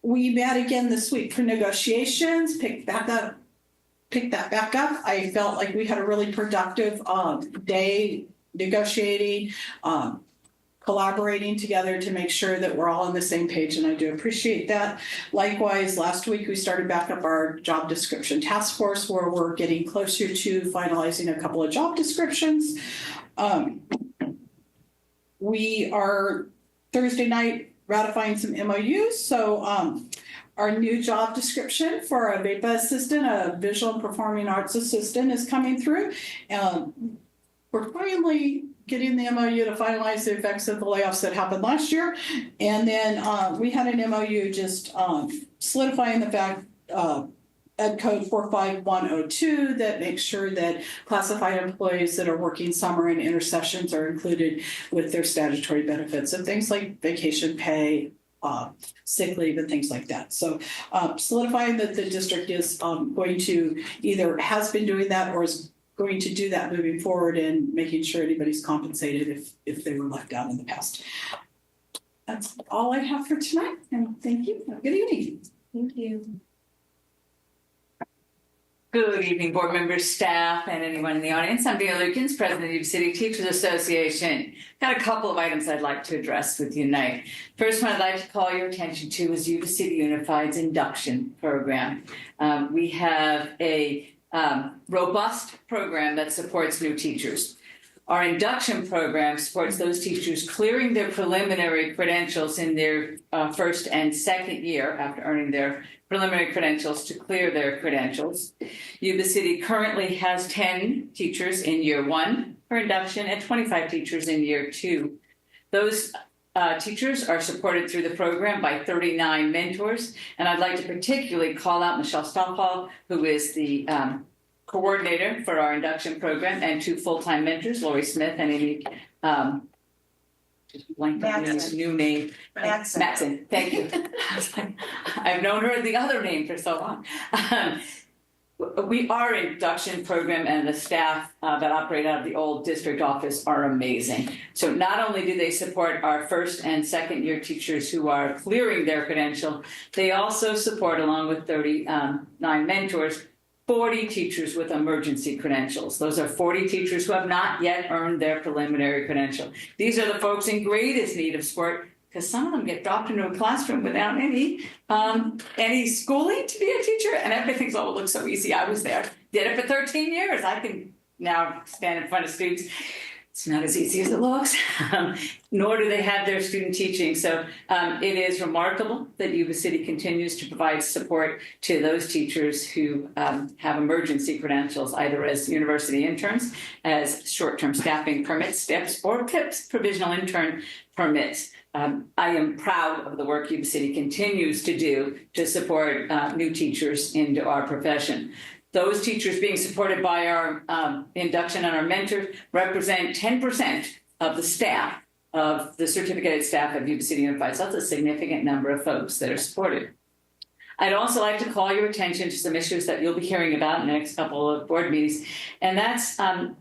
We met again this week for negotiations, picked that back up. I felt like we had a really productive day negotiating, collaborating together to make sure that we're all on the same page, and I do appreciate that. Likewise, last week we started back up our job description task force, where we're getting closer to finalizing a couple of job descriptions. We are Thursday night ratifying some MOUs. So Our new job description for a VEPA assistant, a visual and performing arts assistant, is coming through. We're finally getting the MOU to finalize the effects of the layoffs that happened last year. And then we had an MOU just solidifying the fact Ed Code 45102 that makes sure that classified employees that are working summer and intersessions are included with their statutory benefits and things like vacation pay, sick leave and things like that. So solidifying that the district is going to either has been doing that or is going to do that moving forward and making sure anybody's compensated if they were left out in the past. That's all I have for tonight, and thank you. Have a good evening. Thank you. Good evening, board members, staff, and anyone in the audience. I'm Dana Lukens, President of the Yuba City Teachers Association. Got a couple of items I'd like to address with you tonight. First one I'd like to call your attention to is Yuba City Unified's induction program. We have a robust program that supports new teachers. Our induction program supports those teachers clearing their preliminary credentials in their first and second year after earning their preliminary credentials to clear their credentials. Yuba City currently has 10 teachers in year 1 for induction and 25 teachers in year 2. Those teachers are supported through the program by 39 mentors, and I'd like to particularly call out Michelle Stoffel, who is the coordinator for our induction program, and 2 full-time mentors, Lori Smith and Amy just blanked on his new name. Matson. Thank you. I've known her the other name for so long. Our induction program and the staff that operate out of the old district office are amazing. So not only do they support our first and second year teachers who are clearing their credential, they also support, along with 39 mentors, 40 teachers with emergency credentials. Those are 40 teachers who have not yet earned their preliminary credential. These are the folks in greatest need of support because some of them get dropped into a classroom without any schooling to be a teacher, and everything's, oh, it looks so easy. I was there, did it for 13 years. I can now stand in front of students. It's not as easy as it looks, nor do they have their student teaching. So it is remarkable that Yuba City continues to provide support to those teachers who have emergency credentials, either as university interns, as short-term staffing permits, STEPs, or PIPs, provisional intern permits. I am proud of the work Yuba City continues to do to support new teachers into our profession. Those teachers being supported by our induction and our mentors represent 10% of the staff, of the certificated staff of Yuba City Unified. So that's a significant number of folks that are supported. I'd also like to call your attention to some issues that you'll be hearing about in the next couple of board meetings, and that's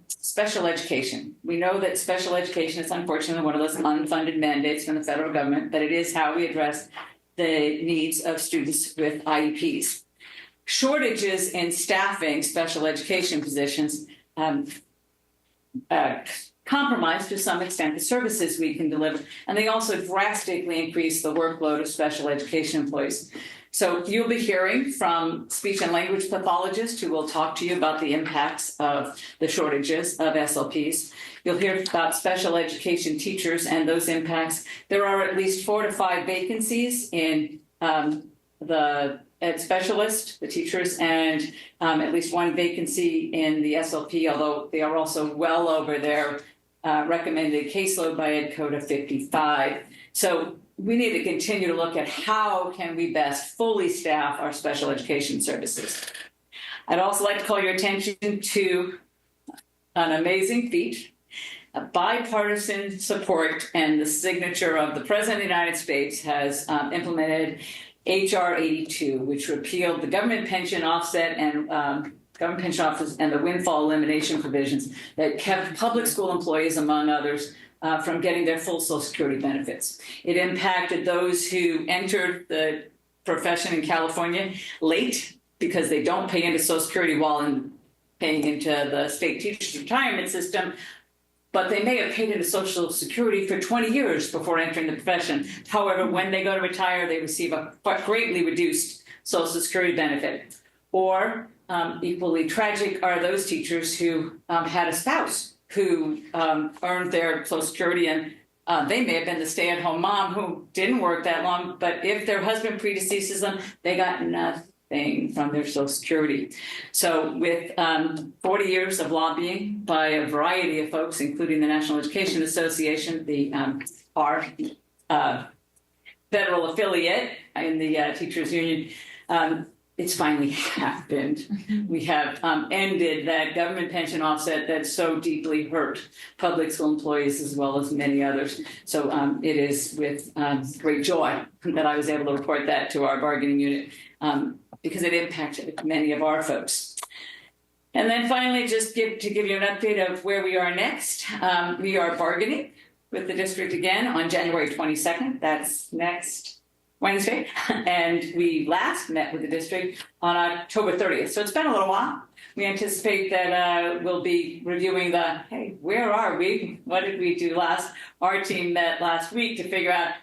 special education. We know that special education is unfortunately one of those unfunded mandates from the federal government, but it is how we address the needs of students with IEPs. Shortages in staffing special education positions compromise to some extent the services we can deliver, and they also drastically increase the workload of special education employees. So you'll be hearing from speech and language pathologists who will talk to you about the impacts of the shortages of SLPs. You'll hear about special education teachers and those impacts. There are at least 4 to 5 vacancies in the ed specialist, the teachers, and at least 1 vacancy in the SLP, although they are also well over their recommended caseload by Ed Code of 55. So we need to continue to look at how can we best fully staff our special education services. I'd also like to call your attention to an amazing feat, a bipartisan support, and the signature of the President of the United States has implemented HR 82, which repealed the government pension offset and government pension office and the windfall elimination provisions that kept public school employees, among others, from getting their full Social Security benefits. It impacted those who entered the profession in California late because they don't pay into Social Security while paying into the state teachers retirement system, but they may have paid into Social Security for 20 years before entering the profession. However, when they go to retire, they receive a greatly reduced Social Security benefit. Or equally tragic are those teachers who had a spouse who earned their Social Security and They may have been the stay-at-home mom who didn't work that long, but if their husband predeceases them, they got nothing from their Social Security. So with 40 years of lobbying by a variety of folks, including the National Education Association, our federal affiliate in the teachers union, it's finally happened. We have ended that government pension offset that so deeply hurt public school employees as well as many others. So it is with great joy that I was able to report that to our bargaining unit because it impacted many of our folks. And then finally, just to give you an update of where we are next. We are bargaining with the district again on January 22nd. That's next Wednesday. And we last met with the district on October 30th. So it's been a little while. We anticipate that we'll be reviewing hey, where are we? What did we do last? Our team met last week to figure out,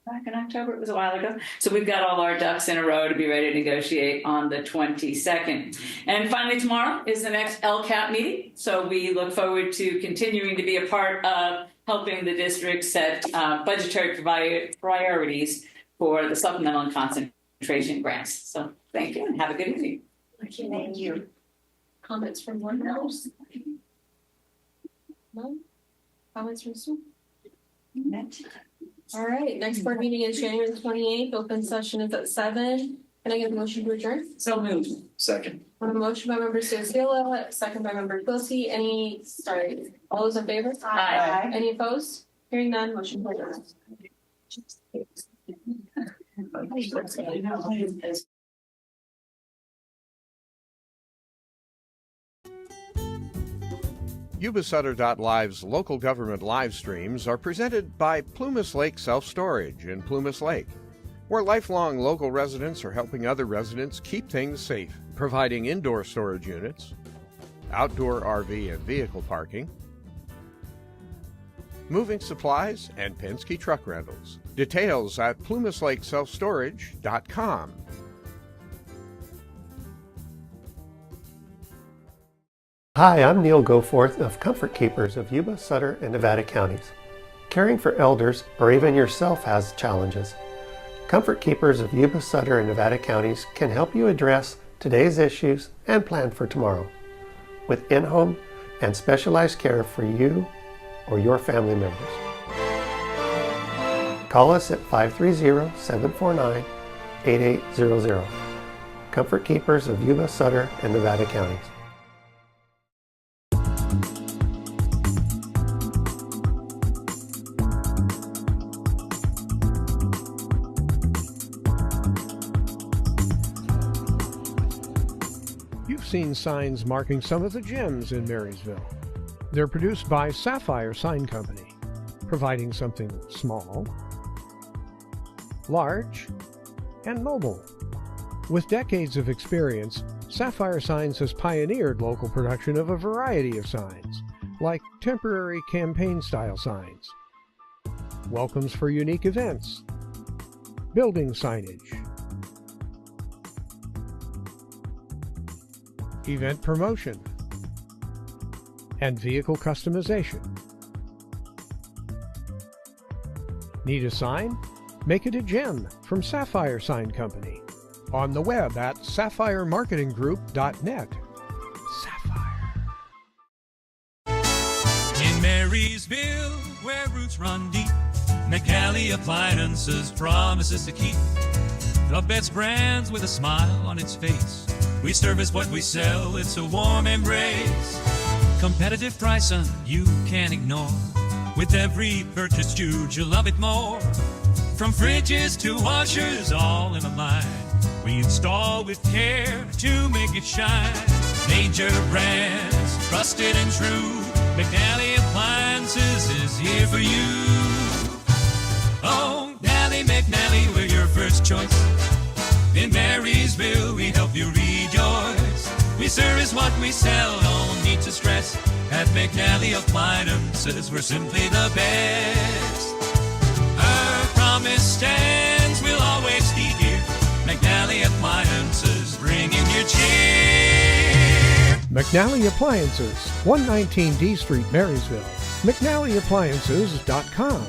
back in October, it was a while ago. So we've got all our ducks in a row to be ready to negotiate on the 22nd. And finally, tomorrow is the next LCAP meeting. So we look forward to continuing to be a part of helping the district set budgetary priorities for the supplemental and concentration grants. So thank you and have a good evening. Thank you. Comments from board members? No? Comments from Sue? All right, next board meeting is January the 28th. Open session is at 7. Can I get a motion to adjourn? So moved. Second. On a motion by member Suzzilla, second by member Quilty. All those in favor? Aye. Any opposed? Hearing none, motion to adjourn. Yuba-Sutter.LIVE's local government live streams are presented by Plumas Lake Self-Storage in Plumas Lake, where lifelong local residents are helping other residents keep things safe, providing indoor storage units, outdoor RV and vehicle parking, moving supplies, and Penske truck rentals. Details at plumaslakeselfstorage.com. Hi, I'm Neil Goforth of Comfort Keepers of Yuba, Sutter, and Nevada counties. Caring for elders or even yourself has challenges. Comfort Keepers of Yuba, Sutter, and Nevada counties can help you address today's issues and plan for tomorrow with in-home and specialized care for you or your family members. Call us at 530-749-8800. Comfort Keepers of Yuba, Sutter, and Nevada counties. You've seen signs marking some of the gems in Marysville. They're produced by Sapphire Sign Company, providing something small, large, and mobile. With decades of experience, Sapphire Signs has pioneered local production of a variety of signs, like temporary campaign-style signs, welcomes for unique events, building signage, event promotion, and vehicle customization. Need a sign? Make it a gem from Sapphire Sign Company. On the web at sapphiremarketinggroup.net. In Marysville, where roots run deep, McNally Appliances promises to keep the best brands with a smile on its face. We service what we sell, it's a warm embrace. Competitive pricing you can't ignore. With every purchase, you'll love it more. From fridges to washers, all in a line. We install with care to make it shine. Major brands, trusted and true. McNally Appliances is here for you. Oh, McNally, we're your first choice. In Marysville, we help you rejoice. We service what we sell, no need to stress. At McNally Appliances, we're simply the best. Our promise stands, we'll always be here. McNally Appliances, bringing your cheer. McNally Appliances, 119 D Street, Marysville. McNallyAppliances.com.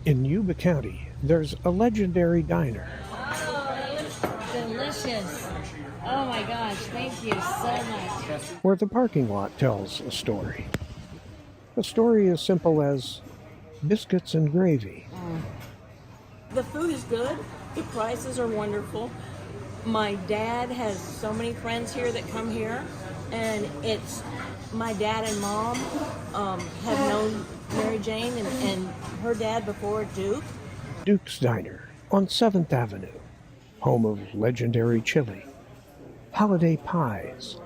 In Yuba County, there's a legendary diner. Oh, it looks delicious. Oh my gosh, thank you so much. Where the parking lot tells a story. A story as simple as biscuits and gravy. The food is good. The prices are wonderful. My dad has so many friends here that come here, and it's my dad and mom have known Mary Jane and her dad before Duke. Duke's Diner on 7th Avenue, home of legendary chili, holiday pies,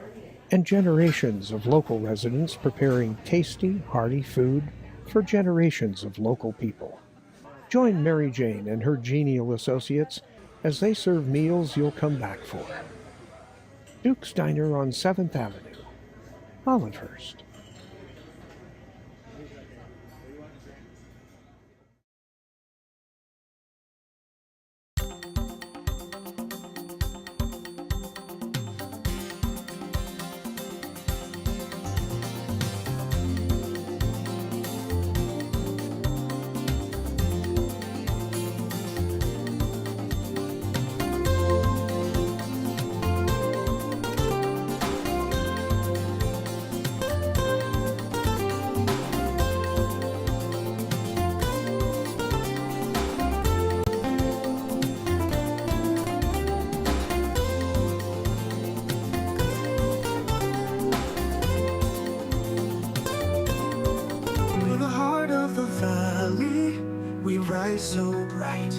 and generations of local residents preparing tasty, hearty food for generations of local people. Join Mary Jane and her genial associates as they serve meals you'll come back for. Duke's Diner on 7th Avenue, Olivehurst. So bright,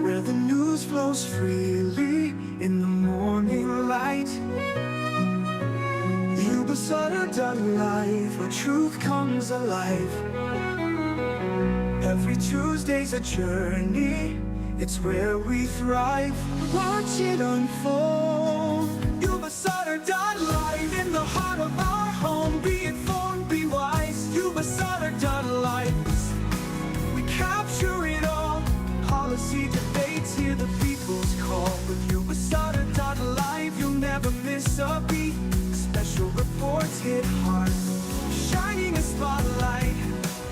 where the news flows freely in the morning light. Yuba-Sutter.LIVE, where truth comes alive. Every Tuesday's a journey, it's where we thrive. Watch it unfold. Yuba-Sutter.LIVE, in the heart of our home. Be informed, be wise. Yuba-Sutter.LIVE. Capture it all. Policy debates, hear the people's call. With Yuba-Sutter.LIVE, you'll never miss a beat. Special reports hit hard, shining a spotlight.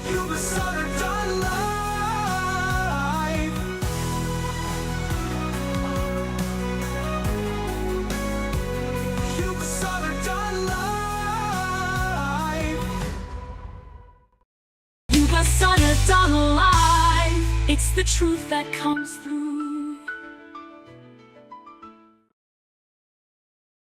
Yuba-Sutter.LIVE. Yuba-Sutter.LIVE. Yuba-Sutter.LIVE. It's the truth that comes through.